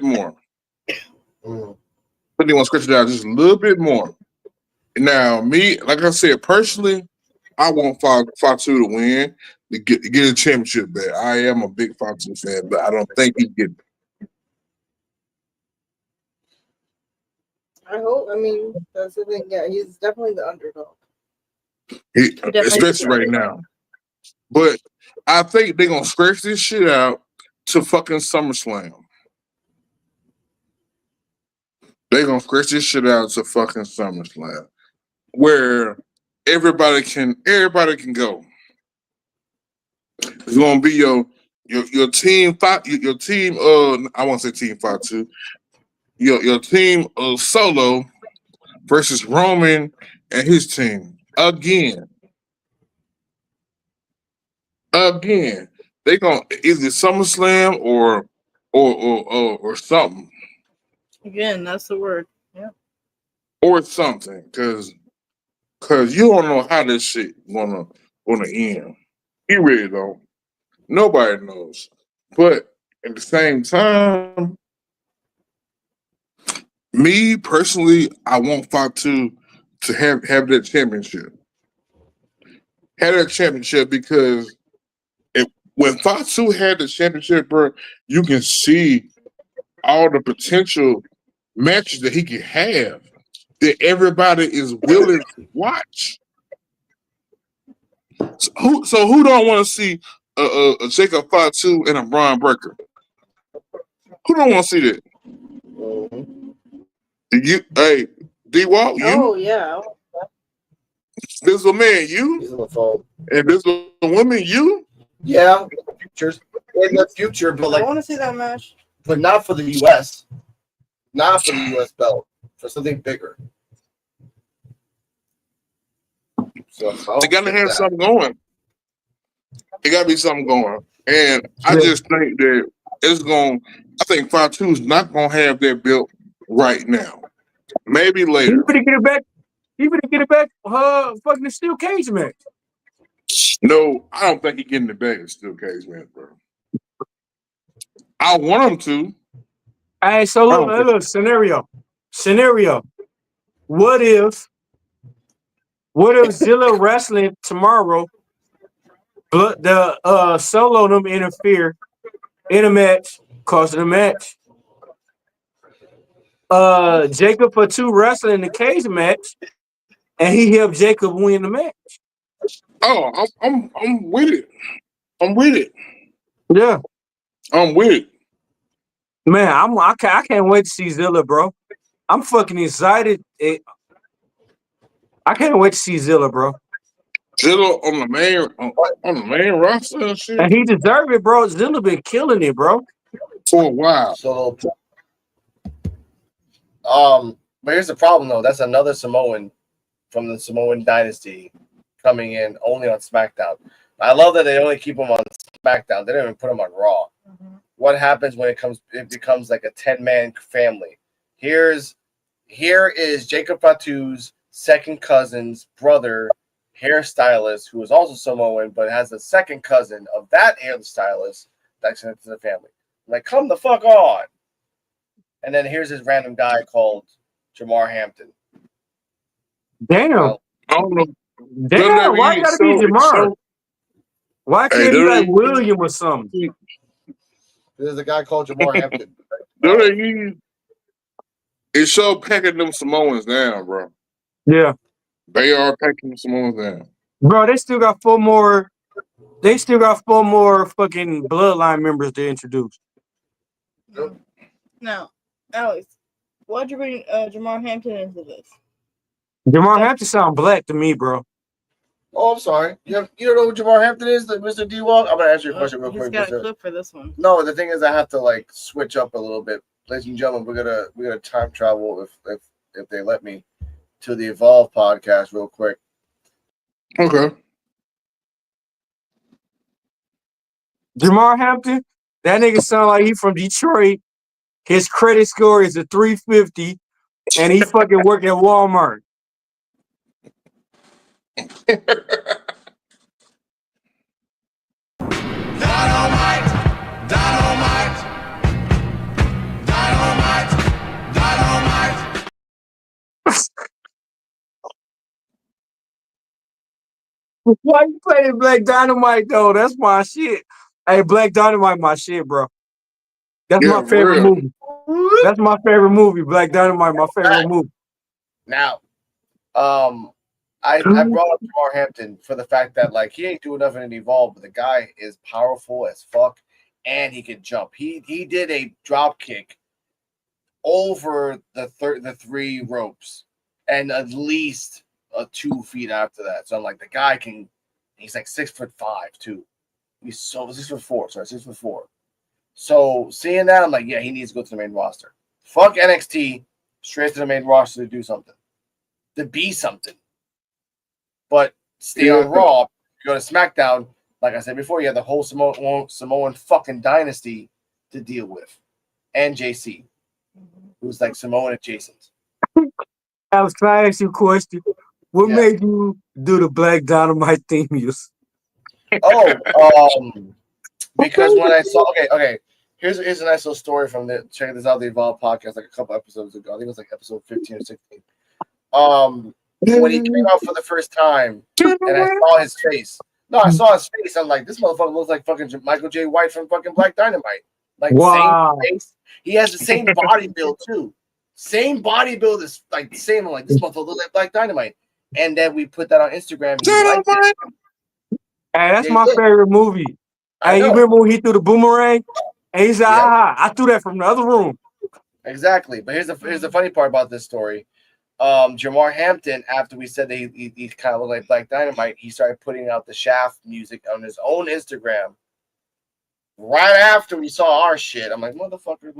more. But they want to stretch it out just a little bit more. Now, me, like I said, personally, I want Fatu to win to get a championship back. I am a big Fatu fan, but I don't think he get it. I hope. I mean, that's the thing. Yeah, he's definitely the underdog. Especially right now. But I think they're going to scratch this shit out to fucking SummerSlam. They're going to scratch this shit out to fucking SummerSlam. Where everybody can go. It's going to be your team, I won't say team 5-2. Your team of Solo versus Roman and his team again. They gonna either SummerSlam or something. Again, that's the word. Yeah. Or something, because you don't know how this shit gonna end. You really don't. Nobody knows. But at the same time, me personally, I want Fatu to have that championship. Have that championship because when Fatu had the championship, bro, you can see all the potential matches that he can have that everybody is willing to watch. So who don't want to see a Jacob Fatu and a Braun Breaker? Who don't want to see that? Hey, D-Walk, you? Oh, yeah. This a man, you? He's on the phone. And this a woman, you? Yeah, in the future, but I want to see that match. But not for the U.S. Not for the U.S. belt. For something bigger. So they gotta have something going. It gotta be something going. And I just think that I think Fatu is not gonna have that belt right now. Maybe later. He better get it back. He better get it back. Fucking the steel cage match. No, I don't think he getting it back in steel cage match, bro. I want him to. Hey, so look, scenario. what if Zilla Wrestling tomorrow, the Solo them interfere in a match, causing a match. Jacob for 2 wrestling the cage match, and he helped Jacob win the match. Oh, I'm with it. I'm with it. Yeah, I'm with it. man, I can't wait to see Zilla, bro. I'm fucking excited. I can't wait to see Zilla, bro. Zilla on the main roster and shit And he deserved it, bro. Zilla been killing it, bro. for a while. So, but here's the problem though. That's another Samoan from the Samoan dynasty coming in only on SmackDown. I love that they only keep him on SmackDown. They don't even put him on Raw. What happens when it becomes like a 10-man family? Here is Jacob Fatu's second cousin's brother, hairstylist, who is also Samoan, but has a second cousin of that hairstylist that's connected to the family. I'm like, come the fuck on. And then here's this random guy called Jamar Hampton. Damn. Well, I don't know. Damn, why you gotta be Jamar? Why can't he like William or something? there's a guy called Jamar Hampton. It's so packing them Samoans down, bro. Yeah. They are packing them Samoans down. Bro, they still got 4 more. They still got 4 more fucking bloodline members to introduce. Now, Alex, why'd you bring Jamar Hampton into this? Jamar Hampton sound black to me, bro. Oh, I'm sorry. You don't know who Jamar Hampton is, Mr. D-Walk? I'm gonna answer your question real quick. He's got a clip for this one. No, the thing is, I have to like switch up a little bit, ladies and gentlemen. We're gonna time travel if they let me to the Evolve podcast real quick. Okay. Jamar Hampton, that nigga sound like he from Detroit. His credit score is a 350, and he fucking work at Walmart. Why you playing Black Dynamite though? That's my shit. Hey, Black Dynamite, my shit, bro. That's my favorite movie. That's my favorite movie. Black Dynamite, my favorite movie. Now, I brought up Jamar Hampton for the fact that like he ain't doing nothing in Evolve, but the guy is powerful as fuck, and he can jump. He did a drop kick over the 3 ropes, and at least 2 feet after that. So I'm like, the guy can. He's like 6'5" too. He's so 6'4". Sorry, 6'4". So seeing that, I'm like, yeah, he needs to go to the main roster. Fuck NXT, straight to the main roster to do something, to be something. But stay on Raw. Go to SmackDown. Like I said before, you have the whole Samoan fucking dynasty to deal with, and JC, who's like Samoan adjacent. Alex, can I ask you a question? What made you do the Black Dynamite theme music? Because when I saw, okay, here's a nice little story from check this out, the Evolve podcast, like a couple episodes ago. I think it was like episode 15 or 16. When he came out for the first time, and I saw his face. No, I saw his face. I'm like, this motherfucker looks like fucking Michael J. White from fucking Black Dynamite. Like, wow. Same face. He has the same body build too. Same body build is like the same. I'm like, this motherfucker looks like Black Dynamite. And then we put that on Instagram. Hey, that's my favorite movie. Hey, you remember when he threw the boomerang? And he said, I threw that from the other room. Exactly. But here's the funny part about this story. Jamar Hampton, after we said that he kind of looked like Black Dynamite, he started putting out the Shaft music on his own Instagram. Right after we saw our shit, I'm like, motherfucker,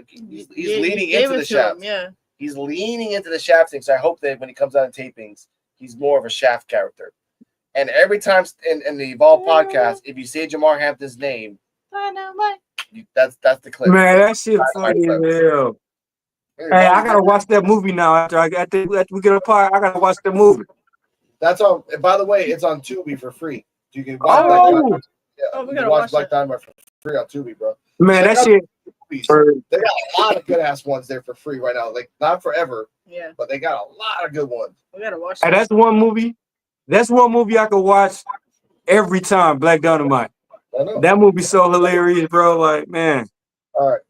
he's leaning into the Shaft. Yeah. He's leaning into the Shaft thing. So I hope that when he comes out in tapings, he's more of a Shaft character. And every time in the Evolve podcast, if you say Jamar Hampton's name, that's the clip. Man, that shit funny as hell. Hey, I gotta watch that movie now. After we get apart, I gotta watch the movie. That's on. By the way, it's on Tubi for free. You can watch. We gotta watch Black Dynamite for free on Tubi, bro. Man, that shit. movies. They got a lot of good ass ones there for free right now. Like not forever, Yeah, but they got a lot of good ones. we gotta watch And that. that's one movie. That's one movie I could watch every time. Black Dynamite. I know. That movie's so hilarious, bro. Like, man. All right.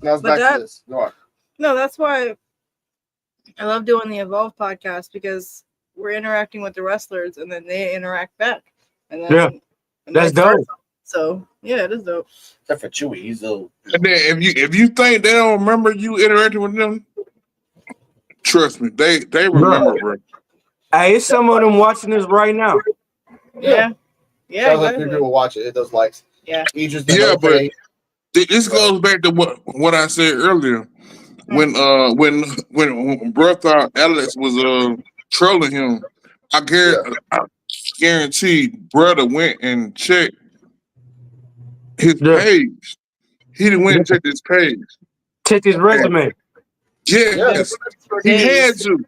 Now it's But back to this. Go on. No, that's why I love doing the Evolve podcast because we're interacting with the wrestlers and then they interact back. And then Yeah, and that's vice versa. dope. So yeah, it is dope. Except for Chewy, he's a. And then if you think they don't remember you interacting with them, trust me, they remember, bro. Hey, it's some of them watching this right now. Yeah. Yeah, Sounds like exactly. people watch it. It does likes. Yeah. Yeah, but this goes back to what I said earlier. When bro thought Alex was trolling him, I guarantee brother went and checked his Yeah. page. He didn't went and checked his page. Check his resume. Yes, For he days. had to.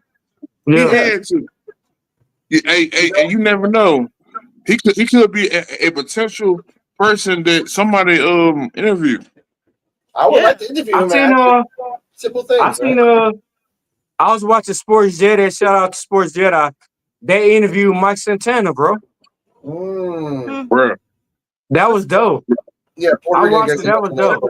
He Yeah. had to. And you never know. He could be a potential person that somebody interviewed. I would Yeah. like to interview I him. seen Man. Simple things. I seen right? I was watching Sports Jedi. Shout out to Sports Jedi. They interviewed Mike Santana, bro. Bro. That was dope. Yeah, Puerto I Rican watched gets it. That was dope.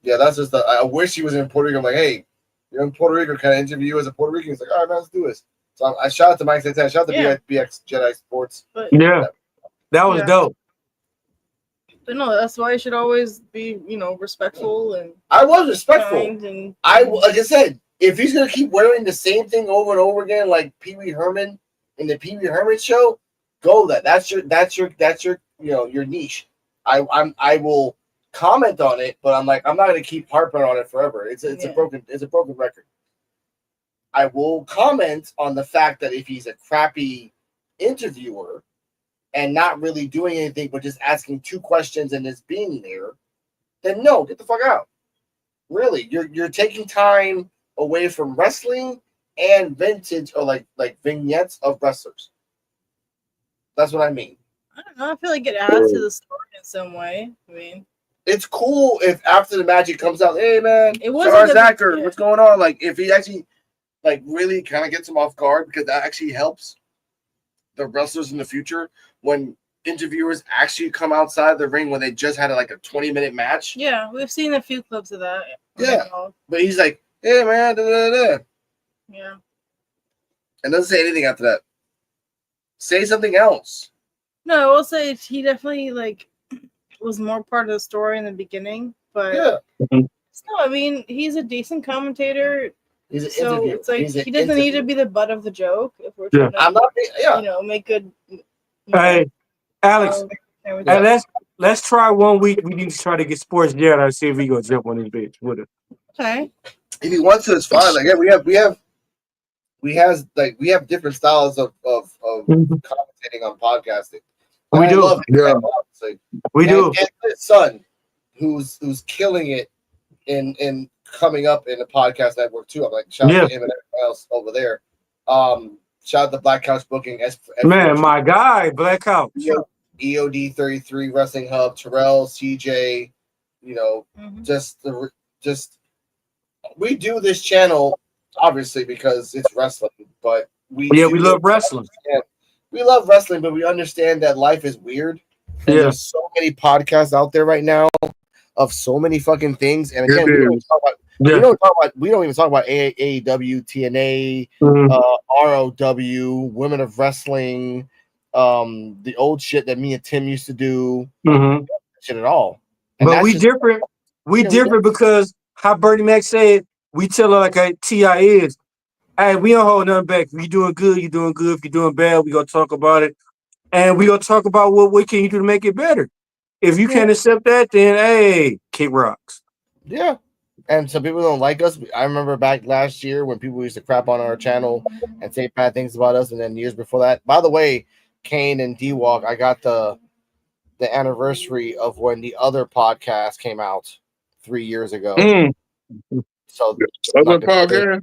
Yeah, that's just I wish he was in Puerto Rico. I'm like, hey, you're in Puerto Rico. Can I interview you as a Puerto Rican? He's like, all right, man, let's do this. So I shout out to Mike Santana. Shout out to Yeah. BX Jedi Sports. But, Yeah, that was Yeah. dope. but no, that's why you should always be, respectful and I was respectful. kind and Like I said, if he's gonna keep wearing the same thing over and over again, like Pee Wee Herman in the Pee Wee Herman show, go that. That's your your niche. I will comment on it, but I'm not gonna keep harping on it forever. It's a broken record. I will comment on the fact that if he's a crappy interviewer and not really doing anything but just asking 2 questions and just being there, then no, get the fuck out. Really, you're taking time away from wrestling and vintage or like vignettes of wrestlers. That's what I mean. I don't know. I feel like it adds to the story in some way. I mean, It's cool if after the match he comes out, hey man, It wasn't Charles the- Acker, yeah. what's going on? Like if he actually really kind of gets him off guard, because that actually helps the wrestlers in the future when interviewers actually come outside the ring when they just had a 20-minute match. yeah, we've seen a few clips of that. Yeah. But he's like, hey man, da, da, da. Yeah. And doesn't say anything after that. Say something else. No, I will say he definitely was more part of the story in the beginning, but Yeah. still, I mean, he's a decent commentator. He's an So interviewer. it's like He's an he doesn't need to interviewer. be the butt of the joke if we're Yeah. trying to, I'm not. make good. Hey, Alex. everything. Hey, let's try 1 week. We need to try to get Sports Jedi. See if we go jump on this bitch with it. Okay. If he wants to, it's fine. Like, yeah, we have different styles of commentating on podcasting. We And I do. love it, Yeah. obviously. We do. And his son, who's killing it in coming up in the podcast network too. I'm like, shout out to him and everyone else over there. Shout out to Black Couch Booking. Man, my guy, Black Couch. EOD 33 Wrestling Hub, Terrell, CJ. Mhm. Just we do this channel obviously because it's wrestling, but we love wrestling. We love wrestling, but we understand that life is weird. And Yeah. there's so many podcasts out there right now of so many fucking things. And again, we don't even talk about AEW, TNA, ROW, Women of Wrestling, the old shit that me and Tim used to do. Shit at all. And But we different. We different because how Bernie Mac said, we tell her like a TI is. Hey, we don't hold nothing back. If you're doing good, you're doing good. If you're doing bad, we gonna talk about it. And we gonna talk about what can you do to make it better. If you can't accept that, then hey, kick rocks. Yeah. And some people don't like us. I remember back last year when people used to crap on our channel and say bad things about us, and then years before that. By the way, Kane and D-Walk, I got the anniversary of when the other podcast came out 3 years ago. So other podcast.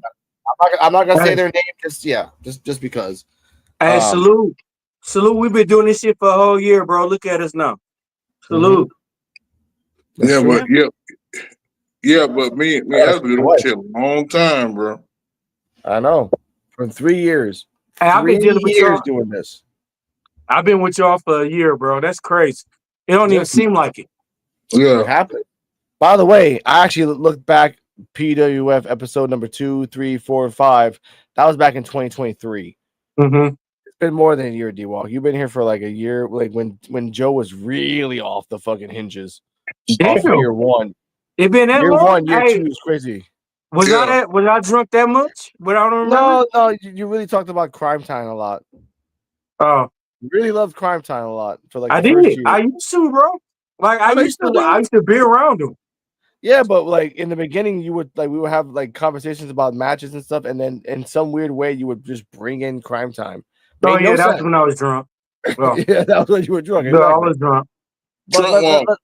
I'm not gonna say their name just because. Hey, salute. We've been doing this shit for a whole year, bro. Look at us now. Salute. Yeah, but Yeah, but me and That's Alex been doing what? shit a long time, bro. I know. For 3 years. Hey, I've been 3 dealing with years y'all. doing this. I've been with y'all for a year, bro. That's crazy. It don't Yeah. even seem like it. It Yeah. happened. By the way, I actually looked back P.U.W.F episode number 2, 3, 4, and 5. That was back in 2023. Mm-hmm. It's been more than a year, D-Walk. You've been here for like a year, like when Joe was really off the fucking hinges. Off of Damn. year 1. It been that Year long? 1, year Hey, 2 is crazy. was Yeah. I drunk that much? But I don't remember. No, you really talked about Crime Time a lot. Oh, You really loved Crime Time a lot for like I the first did. year. I used to, bro. Like I I know you used still to. I do. used to be around them. Yeah, but like in the beginning, we would have like conversations about matches and stuff, and then in some weird way, you would just bring in Crime Time. Oh Made yeah, no that was sense. when I was drunk. Well, Yeah, that was when you were drunk. yeah, I Exactly. was drunk. But Trump walk.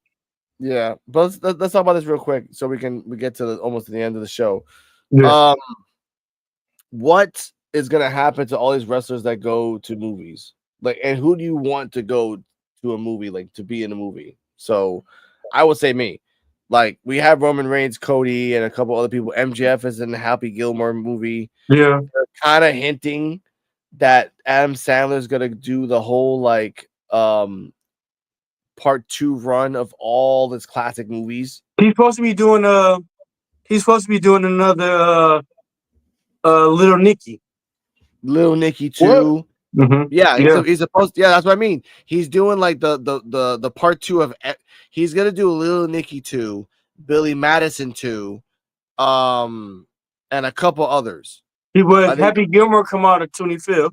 yeah, but let's talk about this real quick so we get to almost to the end of the show. Yeah. What is gonna happen to all these wrestlers that go to movies? Like, and who do you want to go to a movie, like to be in a movie? So, I would say me. Like, we have Roman Reigns, Cody, and a couple other people. MJF is in the Happy Gilmore movie. Yeah. They're kind of hinting that Adam Sandler's gonna do the whole like part 2 run of all his classic movies. He's supposed to be doing another Little Nicky. Little Nicky 2. Mm-hmm. Yeah, Yeah. he's supposed. Yeah, that's what I mean. He's doing like the part 2 of. He's gonna do Little Nicky 2, Billy Madison 2, and a couple others. He was I think. Happy Gilmore come out at 25th.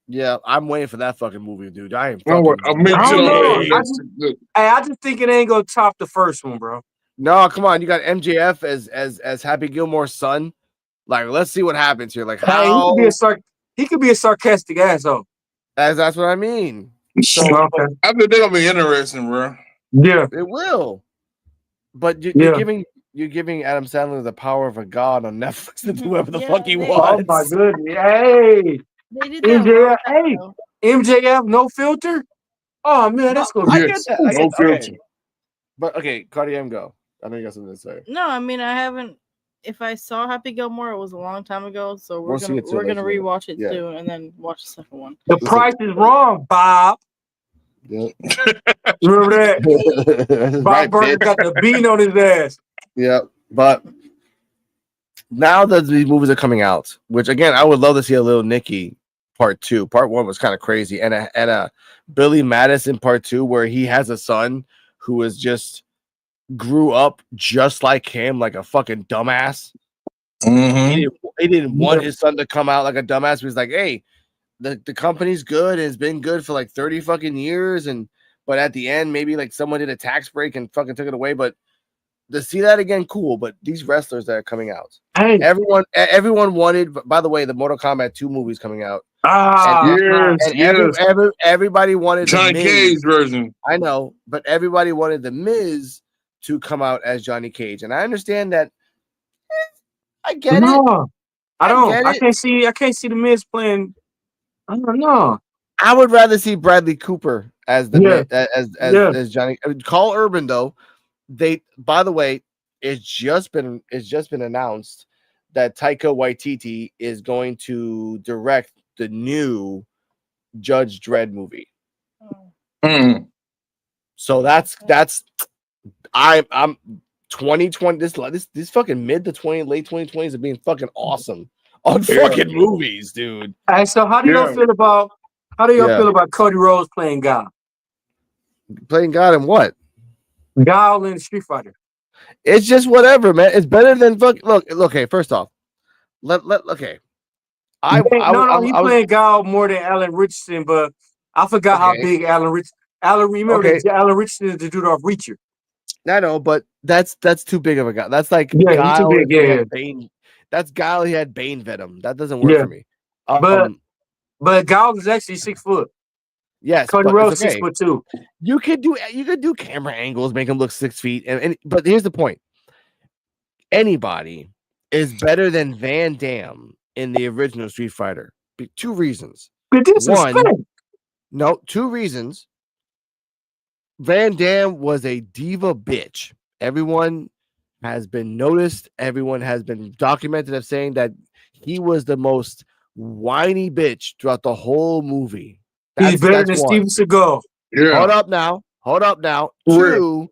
Yeah, I'm waiting for that fucking movie, dude. I am Oh, fucking. me I too. don't know. Man. I just think it ain't gonna top the first one, bro. No, come on. You got MJF as Happy Gilmore's son. Like, let's see what happens here. Like, Hey, how? he could be a sarcastic asshole. That's what I mean. So Okay. I think they're gonna be interesting, bro. Yeah. it will. But Yeah. you're giving Adam Sandler the power of a god on Netflix to do whatever the Yeah, fuck he they- wants. Oh my goodness. Hey. They did that. MJF, long time hey. ago. MJF, no filter. Oh man, that's gonna I be. get Yes, that. no Okay. filter. But okay, Cardi M, go. I know you got something to say. No, I mean I haven't. If I saw Happy Gilmore, it was a long time ago. So We'll see it soon, we're gonna later. rewatch it Yeah. soon and then watch the second one. The price is wrong, Bob. Yeah. Remember that? Bob Right, Burger bitch. got the bean on his ass. Yeah, but now that these movies are coming out, which again, I would love to see a Little Nicky part 2. Part 1 was kind of crazy, and a Billy Madison part 2 where he has a son who is just grew up just like him, like a fucking dumbass. Mm-hmm. He didn't want his son to come out like a dumbass. He was like, hey, the company's good and it's been good for like 30 fucking years, but at the end, maybe like someone did a tax break and fucking took it away. But to see that again, cool. But these wrestlers that are coming out, Hey. everyone wanted. By the way, the Mortal Kombat 2 movie's coming out. Everybody wanted Johnny the Miz. Cage version. I know, but everybody wanted the Miz to come out as Johnny Cage, and I understand that. I get it. I don't. get I it. can't see the Miz playing. I don't know. I would rather see Bradley Cooper as the Yeah. as Johnny. Call Urban though. By the way, it's just been announced that Taika Waititi is going to direct the new Judge Dredd movie. Mm. So that's I'm 2020. This fucking mid to late 2020s are being fucking awesome on fucking movies, dude. Hey, so how do y'all feel about Cody Rhodes playing Guile? Playing God in what? Guile in Street Fighter. It's just whatever, man. It's better than fuck. Look. Okay, first off, okay. He playing Guile more than Alan Richardson, but I forgot how big Alan Richardson. Remember Alan Richardson is the dude off Reacher. I know, but that's too big of a guy. That's like He's Guile. too big. Bane. That's Guile. He had Bane venom. That doesn't work for me. But Guile is actually 6 foot. Yes, Cody Rhodes 6'2". You could do camera angles, make him look 6 feet, but here's the point: anybody is better than Van Damme in the original Street Fighter. 2 reasons. Two reasons. Van Damme was a diva bitch. Everyone has been noticed. Everyone has been documented of saying that he was the most whiny bitch throughout the whole movie. He's better That's than one. Steven Seagal. Yeah. Hold up now. For real.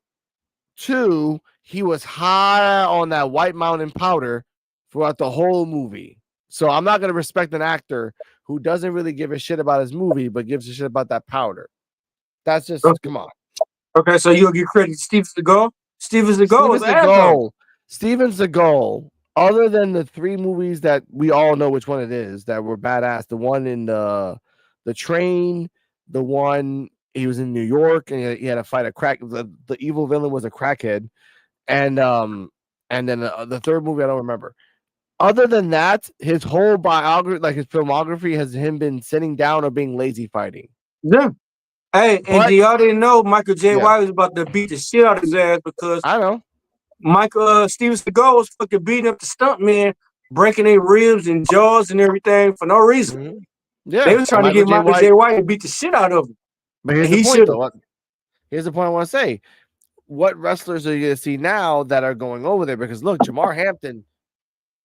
Two, he was high on that white mountain powder throughout the whole movie. So I'm not gonna respect an actor who doesn't really give a shit about his movie, but gives a shit about that powder. That's just come on. Okay, so you'll give credit to Steven Seagal. Steven Seagal was asshole. Steven Seagal, other than the 3 movies that we all know which one it is that were badass, the one in the train, the one he was in New York and he had to fight a crack. The evil villain was a crackhead, and then the 3rd movie I don't remember. Other than that, his whole biography, like his filmography, has him been sitting down or being lazy fighting. Yeah. Hey, and do y'all didn't know Michael J. White was about to beat the shit out of his ass because I know Steven Seagal was fucking beating up the stuntman, breaking their ribs and jaws and everything for no reason. Mm-hmm. Yeah, they were trying to get Michael J. White to beat the shit out of him. But here's the point, though. Here's the point I want to say. What wrestlers are you going to see now that are going over there? Because look, Jamar Hampton,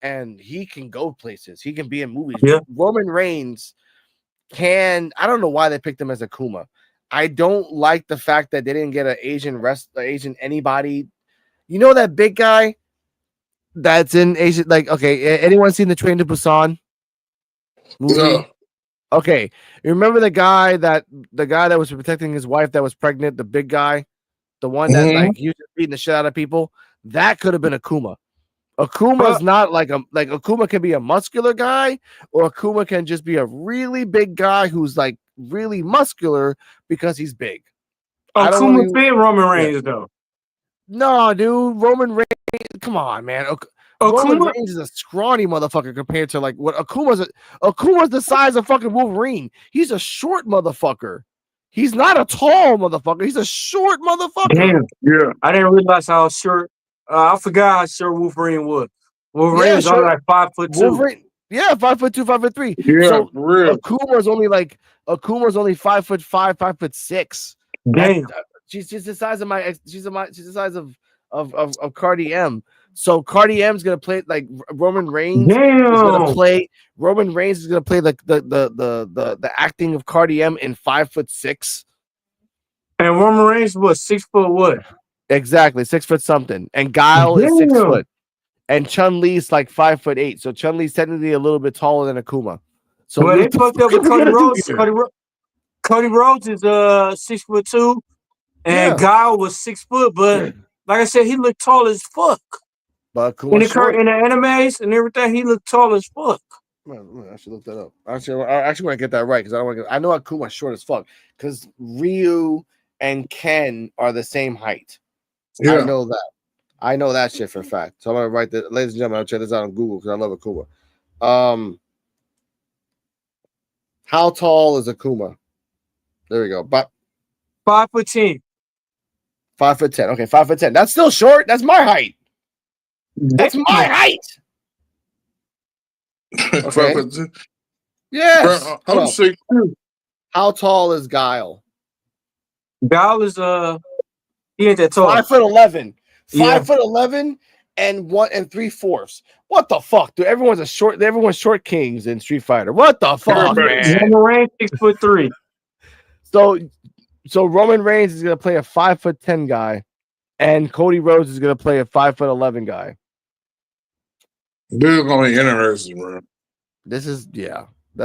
and he can go places. He can be in movies. Yeah. Roman Reigns I don't know why they picked him as a Kuma. I don't like the fact that they didn't get an Asian anybody. You know that big guy that's in Asia? Like, okay, anyone seen the Train to Busan movie? Yeah. Okay, you remember the guy that was protecting his wife that was pregnant, the big guy, the one that like he was beating the shit out of people? That could have been Akuma. Akuma's not like Akuma can be a muscular guy, or Akuma can just be a really big guy who's like really muscular because he's big. Akuma fit Roman Reigns though. No, dude, Roman Reigns. Come on, man. Roman Reigns is a scrawny motherfucker compared to like what Akuma's the size of fucking Wolverine. He's a short motherfucker. He's not a tall motherfucker. He's a short motherfucker. Damn. Yeah. I didn't realize how short. I forgot how short Wolverine was. Wolverine was only like 5'2". Wolverine, 5'2", 5'3". Yeah, so for real. Akuma's only 5'5", 5'6". Damn. She's the size of she's the size of Cardi M. So Cardi M's gonna play like Roman Reigns. Roman Reigns is gonna play like the acting of Cardi M in 5'6". And Roman Reigns was 6 foot what? Exactly, 6 foot something. And Guile is 6 foot. And Chun-Li's like 5'8". So Chun-Li's technically a little bit taller than Akuma. So well, they fucked up with Cody Rhodes. Cody Rhodes is 6'2", and Guile was 6 foot, but like I said, he looked tall as fuck. But in the animes and everything, he looked tall as fuck. I should look that up. I actually want to get that right because I know Akuma's short as fuck because Ryu and Ken are the same height. Yeah. I know that shit for a fact. So I'm gonna write that, ladies and gentlemen. I'll check this out on Google because I love Akuma. How tall is Akuma? There we go. But 5'10". 5'10". Okay, 5'10". That's still short. That's my height. That's my height. Okay. Yes. I'm 6'2". How tall is Guile? Guile is he ain't that tall. 5'11". 5'11" and 1 3/4. What the fuck, dude? Everyone's short kings in Street Fighter. What the fuck, man? Roman Reigns 6'3". So Roman Reigns is gonna play a 5'10" guy, and Cody Rhodes is gonna play a 5'11" guy. This is gonna be interesting, bro. That's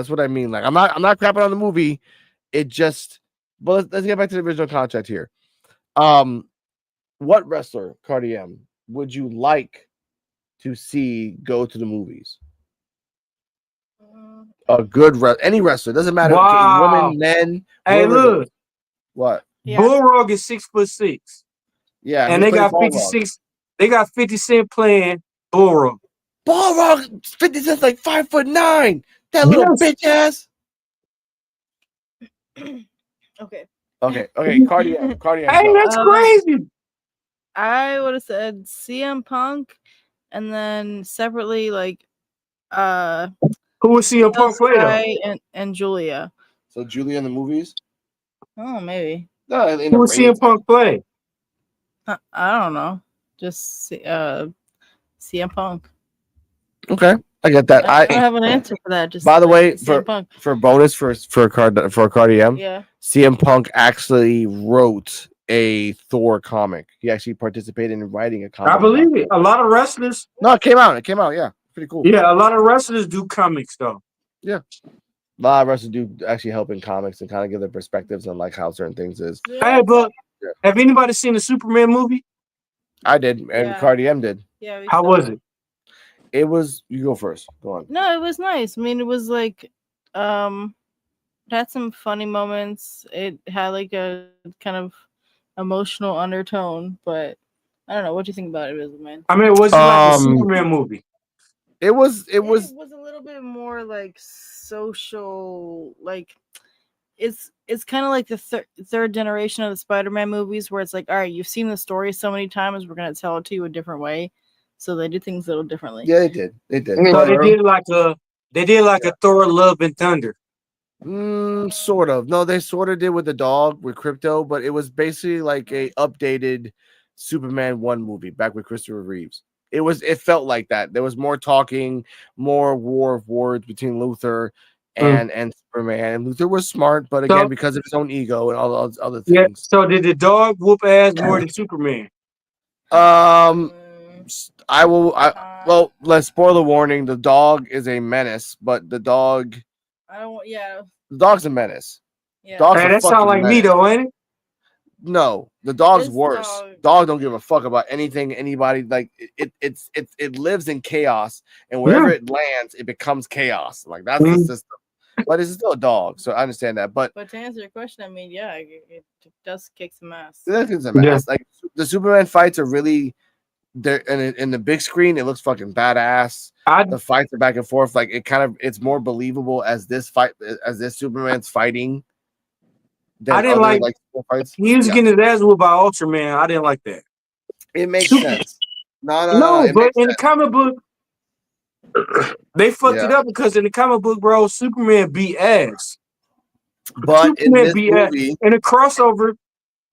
what I mean. Like, I'm not crapping on the movie. It just, but let's get back to the original contract here. What wrestler, Cardi M, would you like to see go to the movies? A good any wrestler, doesn't matter. Wow. Women, men. Hey, look. What? Yeah. Bulldog is 6'6". Yeah, and they got 56. They got 50 Cent playing Bulldog. Bulldog 50 Cent's like 5'9". That little bitch ass. Okay. Cardi M. Hey, that's crazy. I would have said CM Punk, and then separately like who was CM Punk play and Julia. So Julia in the movies? Oh, maybe. No, who was CM Punk play? I don't know. Just CM Punk. Okay, I get that. I don't have an answer for that. Just by the way, CM Punk. for bonus for Cardi M, Yeah. CM Punk actually wrote a Thor comic. He actually participated in writing a comic. I believe it. A lot of wrestlers. No, it came out. It came out. Yeah, pretty cool. Yeah, a lot of wrestlers do comics though. Yeah, a lot of wrestlers do actually help in comics and kind of give their perspectives on like how certain things is. Hey, but have anybody seen the Superman movie? I did, and Yeah. Cardi M did. Yeah. How was it? It was. You go first. Go on. No, it was nice. I mean, it was like, it had some funny moments. It had like a kind of emotional undertone, but I don't know. What do you think about it, man? I mean, was it like a Superman movie? It was a little bit more like social, like it's kind of like the third generation of the Spider-Man movies, where it's like, all right, you've seen the story so many times, we're gonna tell it to you a different way. So they did things a little differently. Yeah, they did. They did. So they did like a Thor: Love and Thunder. Sort of. No, they sort of did with the dog with Crypto, but it was basically like a updated Superman 1 movie back with Christopher Reeves. It felt like that. There was more talking, more war of words between Luthor and Superman. And Luthor was smart, but again, because of his own ego and all those other things. Yeah. So did the dog whoop ass more than Superman? Well, let's spoiler warning. The dog is a menace, but the dog. The dog's a menace. Yeah. That sounds like me though, ain't it? No, the dog's worse. Dog don't give a fuck about anything, anybody. Like it lives in chaos, and wherever it lands, it becomes chaos. Like that's the system. But it's still a dog, so I understand that. But to answer your question, I mean, yeah, it does kick some ass. It does kick some ass. Like the Superman fights are really there in the big screen. It looks fucking badass. The fights are back and forth. Like it's more believable as this Superman's fighting. I didn't like fights. He was getting his ass whooped by Ultraman. I didn't like that. It makes sense. No, but in the comic book, they fucked it up because in the comic book, bro, Superman beat ass. But in this movie, in the crossover,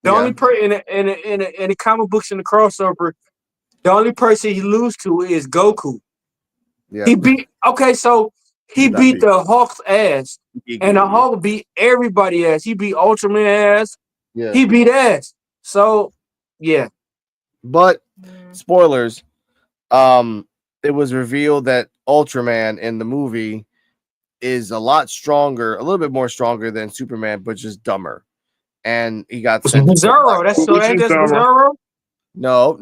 the only person in the comic books in the crossover, the only person he loses to is Goku. Yeah. He beat the Hulk's ass, and the Hulk beat everybody ass. He beat Ultraman ass. Yeah. He beat ass. So, yeah. But spoilers, it was revealed that Ultraman in the movie is a lot stronger, a little bit more stronger than Superman, but just dumber. And he got sent Bizarro. That's Bizarro. No,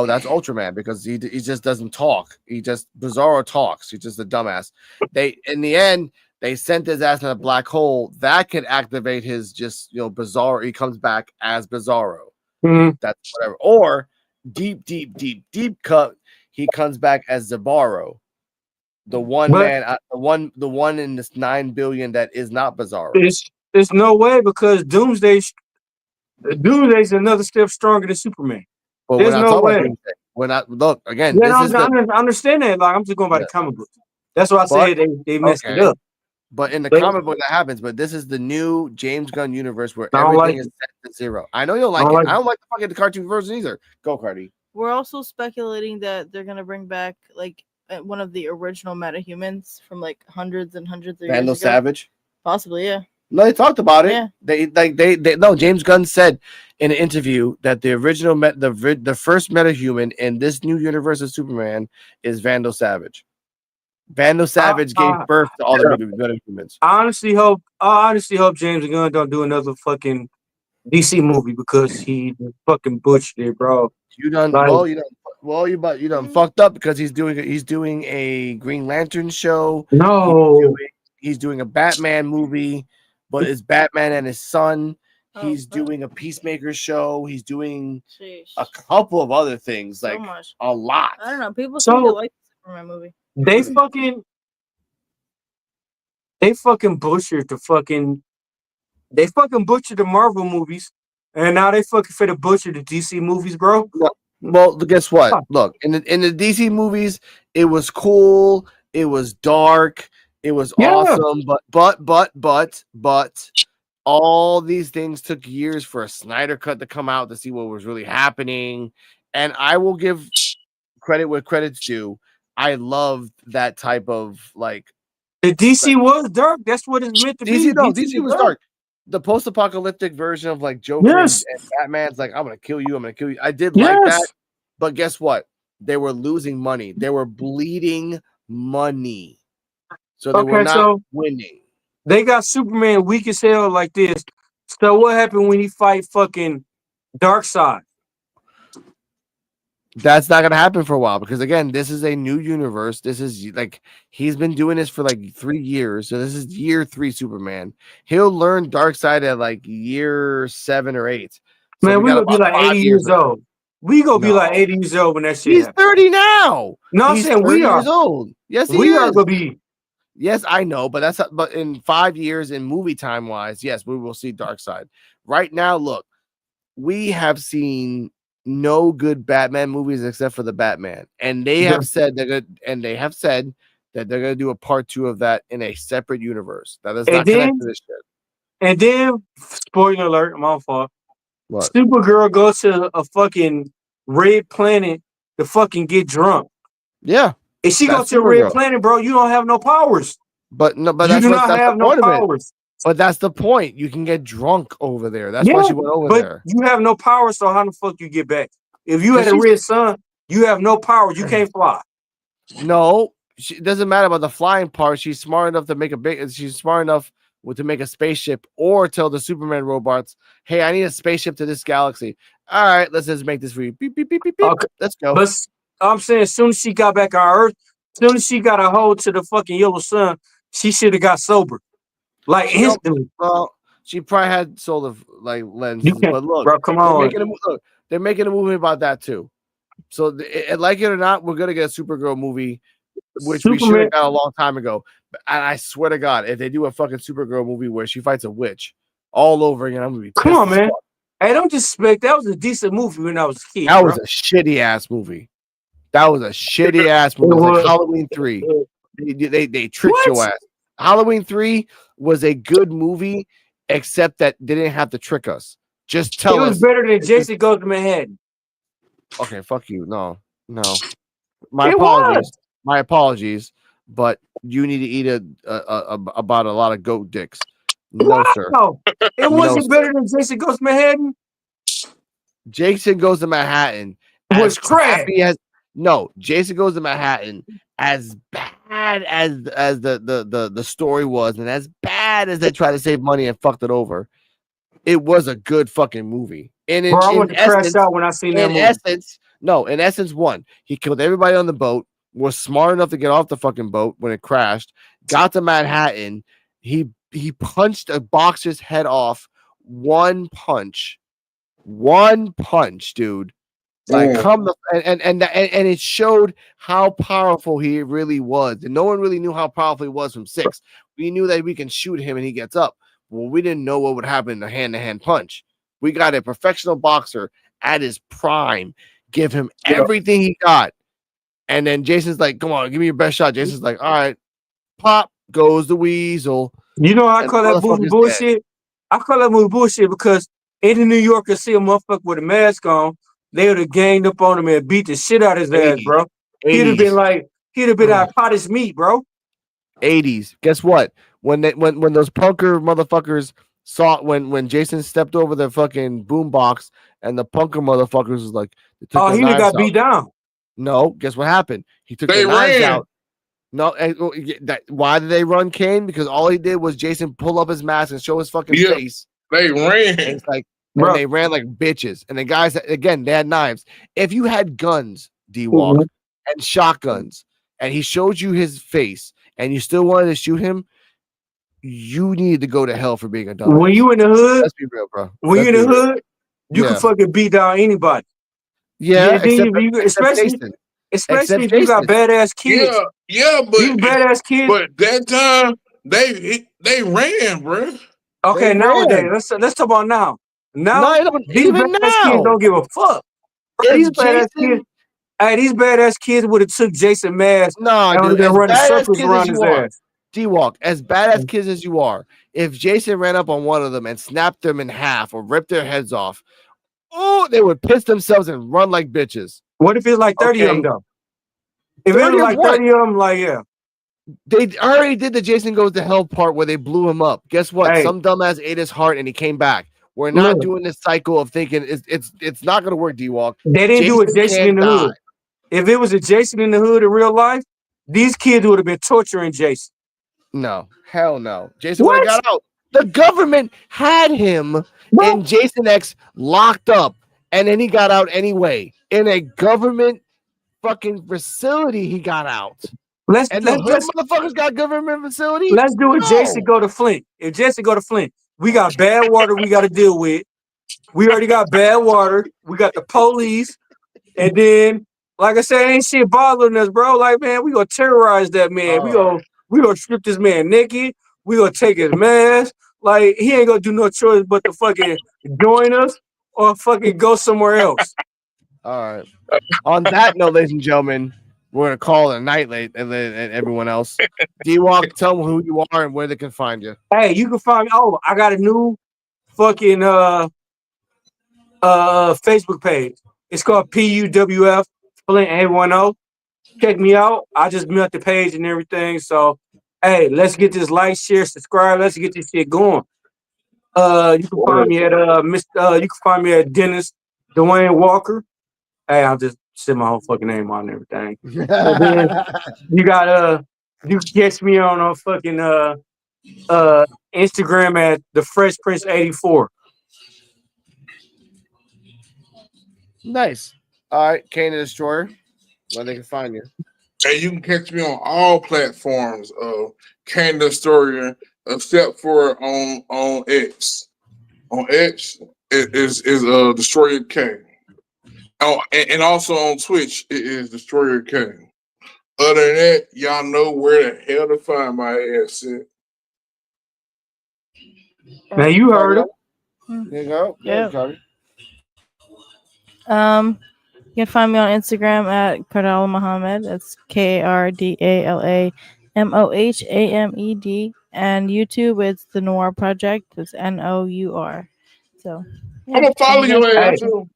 that's Ultraman because he just doesn't talk. Bizarro talks. He's just a dumbass. In the end, they sent his ass in a black hole that could activate his Bizarro. He comes back as Bizarro. Mm-hmm. That's whatever. Or deep cut, he comes back as Zabaro. The one in this 9 billion that is not Bizarro. There's no way because Doomsday's another step stronger than Superman. But there's no way. We're not look again. Yeah, I understand that. Like I'm just going by the comic book. That's why I said they messed it up. But in the comic book that happens. But this is the new James Gunn universe where everything is set to zero. I know you'll like it. I don't like the fucking cartoon version either. Go, Cardi. We're also speculating that they're gonna bring back like one of the original metahumans from like hundreds and hundreds of years ago. Vandal Savage. Possibly, yeah. No, they talked about it. Yeah. James Gunn said in an interview that the original the first metahuman in this new universe of Superman is Vandal Savage. Vandal Savage gave birth to all the metahumans. I honestly hope James Gunn don't do another fucking DC movie because he fucking butchered it, bro. You done fucked up because he's doing a Green Lantern show. No, he's doing a Batman movie. But it's Batman and his son. He's doing a Peacemaker show. He's doing a couple of other things, like a lot. I don't know. People seem to like the Superman movie. They fucking butchered the Marvel movies, and now they fucking finna butcher the DC movies, bro. Well, guess what? Look, in the DC movies, it was cool. It was dark. It was awesome, but all these things took years for a Snyder cut to come out to see what was really happening, And I will give credit where credit's due. I loved that type of like. The DC was dark. That's what it's meant to be. DC was dark. The post-apocalyptic version of like Joker and Batman's like, I'm gonna kill you. I did like that, but guess what? They were losing money. They were bleeding money, so they were not winning. They got Superman weak as hell like this. So what happened when he fight fucking Darkseid? That's not gonna happen for a while because again, this is a new universe. This is like he's been doing this for like 3 years, so this is year 3 Superman. He'll learn Darkseid at like year 7 or 8. So man, we gonna be like 80 years old. We gonna be like 80 years old when that shit. He's 30 now. No, I'm saying we are years old. Yes, we are gonna be. Yes, I know, but but in 5 years in movie time wise, yes, we will see Darkseid. Right now, look, we have seen no good Batman movies except for the Batman, and they have said they're good, and they have said that they're gonna do a part 2 of that in a separate universe that is not connected to this shit. And then, spoiler alert, my fault. What? Supergirl goes to a fucking red planet to fucking get drunk. Yeah, if she goes to a red planet, bro, you don't have no powers. But you do not have no powers. But that's the point. You can get drunk over there. That's why she went over there. You have no power, so how the fuck you get back? If you had a red sun, you have no power. You can't fly. No, it doesn't matter about the flying part. She's smart enough to make she's smart enough to make a spaceship or tell the Superman robots, hey, I need a spaceship to this galaxy. All right, let's just make this for you. Beep, beep, beep, beep, beep. Okay. Let's go. But I'm saying as soon as she got back on Earth, as soon as she got a hold to the fucking yellow sun, she should have got sober. Like instantly. Well, she probably had solar like lenses, but look, bro, come on. They're making a movie about that too. So, like it or not, we're gonna get a Supergirl movie, which we should have got a long time ago. And I swear to God, if they do a fucking Supergirl movie where she fights a witch all over again, I'm gonna be pissed. Come on, man. Hey, don't disrespect. That was a decent movie when I was a kid. That was a shitty ass movie. That was a shitty ass movie. It was like Halloween 3. They tricked your ass. Halloween 3 was a good movie, except that they didn't have to trick us. Just tell us. It was better than Jason Goes to Manhattan. Okay, fuck you. No. My apologies, but you need to eat about a lot of goat dicks. No, sir. It wasn't better than Jason Goes to Manhattan. Jason Goes to Manhattan was crap. Jason Goes to Manhattan, as bad as the story was, and as bad as they tried to save money and fucked it over, it was a good fucking movie. And I went to crash out when I seen that movie. In essence, one, he killed everybody on the boat, was smart enough to get off the fucking boat when it crashed, got to Manhattan, he punched a boxer's head off, one punch, dude. Like and it showed how powerful he really was, and no one really knew how powerful he was from 6. We knew that we can shoot him and he gets up. Well, we didn't know what would happen in a hand-to-hand punch. We got a professional boxer at his prime, give him everything he got, and then Jason's like, "Come on, give me your best shot." Jason's like, "All right," pop goes the weasel. You know, I call that movie bullshit. Dead. I call that movie bullshit because any New Yorker see a motherfucker with a mask on, they would have ganged up on him and beat the shit out of his ass, bro. He'd have been out hot as meat, bro. 80s. Guess what? When those punker motherfuckers saw when Jason stepped over the fucking boombox and the punker motherfuckers was like, he got beat down. No, guess what happened? He took the knives out. No, why did they run, Kane? Because all he did was Jason pull up his mask and show his fucking face. They ran. And it's like, and they ran like bitches. And the guys, again, they had knives. If you had guns, D-Walk, and shotguns, and he showed you his face, and you still wanted to shoot him, you need to go to hell for being a dumbass. When you in the hood, let's be real, bro. When you in the hood, you can fucking beat down anybody. Yeah, especially if you got badass kids. But badass kids. But that time they ran, bro. Okay, nowadays let's talk about now. Now these badass kids don't give a fuck. These badass kids would have took Jason mask. Dude, they're running circles around his ass. D-Walk, as badass kids as you are, if Jason ran up on one of them and snapped them in half or ripped their heads off, Oh, they would piss themselves and run like bitches. What if it's like 30 of them, Okay. though? If it 30 was of like what? 30 of them, like, yeah. They already did the Jason Goes to Hell part where they blew him up. Guess what? Hey. Some dumbass ate his heart and he came back. We're not Look. doing this cycle of thinking it's not going to work, D-Walk. They didn't do a Jason can't in the hood. If it was a Jason in the hood in real life, these kids would have been torturing Jason. No, hell no. Jason would have got out. The government had him and Jason X locked up, and then he got out anyway. In a government fucking facility, he got out. Let's motherfuckers got government facility. Let's do it. Jason go to Flint. If Jason go to Flint, we got bad water we got to deal with. We already got bad water. We got the police, and then, like I said, ain't shit bothering us, bro. Like, man, we gonna terrorize that man. We gonna strip this man naked. We gonna take his mask. Like, he ain't gonna do no choice but to fucking join us or fucking go somewhere else. All right. On that note, ladies and gentlemen, we're gonna call it a night late, and everyone else. D-Walk, tell them who you are and where they can find you. Hey, you can find me. Oh, I got a new fucking Facebook page. It's called P.U.W.F. Flint 810. Check me out. I just built the page and everything. So, hey, let's get this like, share, subscribe. Let's get this shit going. You can find me at you can find me at Dennis Dwayne Walker. Hey, I'll just say my whole fucking name on everything. Then you got you can catch me on a fucking Instagram at the Fresh Prince 84. Nice. All right, Kane the Destroyer, where they can find you. And you can catch me on all platforms of Kane the Destroyer, except for on X. On X, it is Destroyer Kane. Oh, and also on Twitch, it is Destroyer Kane. Other than that, y'all know where the hell to find my ass at. Now you heard it. There you go. Yeah. You can find me on Instagram at Kardala Muhammad. That's KardalaMohamed. And YouTube, it's The Noir Project. It's NOUR. So yeah. I'm gonna follow you ass too.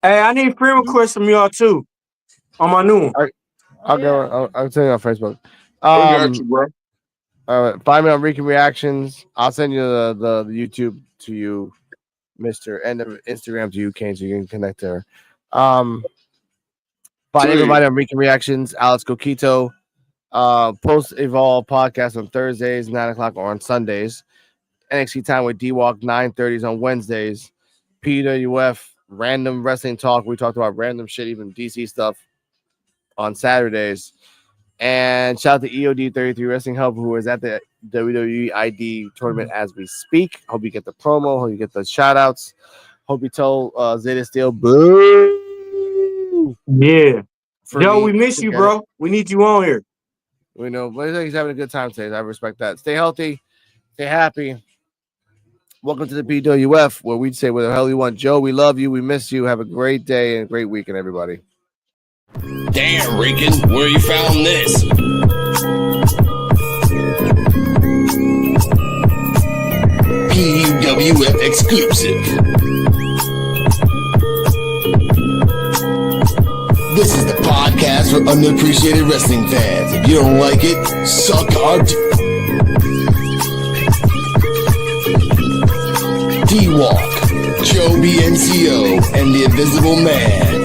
Hey, I need friend requests from y'all too on my new one. I'll go. I'll tell you on Facebook. Got you, bro. Find me on Rican Reactions. I'll send you the YouTube to you, Mister, and the Instagram to you, Kane, so you can connect there. Find everybody on Rican Reactions. Alex Coquito. Post Evolve podcast on Thursdays, 9:00, or on Sundays. NXT Time with D-Walk, 9:30 on Wednesdays. P.U.W.F. Random Wrestling Talk. We talked about random shit, even DC stuff, on Saturdays. And shout out to EOD33 Wrestling Hub, who is at the WWE ID tournament as we speak. Hope you get the promo. Hope you get the shout outs. Hope you tell Zeta Steel boo. Yeah. Yo, we miss you, bro. We need you on here. We know, but he's having a good time today. I respect that. Stay healthy. Stay happy. Welcome to the P.U.W.F, where we say what the hell you want. Joe, we love you. We miss you. Have a great day and a great weekend, everybody. Damn, Rican, where you found this? P.U.W.F exclusive. This is the podcast for underappreciated wrestling fans. If you don't like it, suck our D-Walk, Joe BNCO, and the Invisible Man.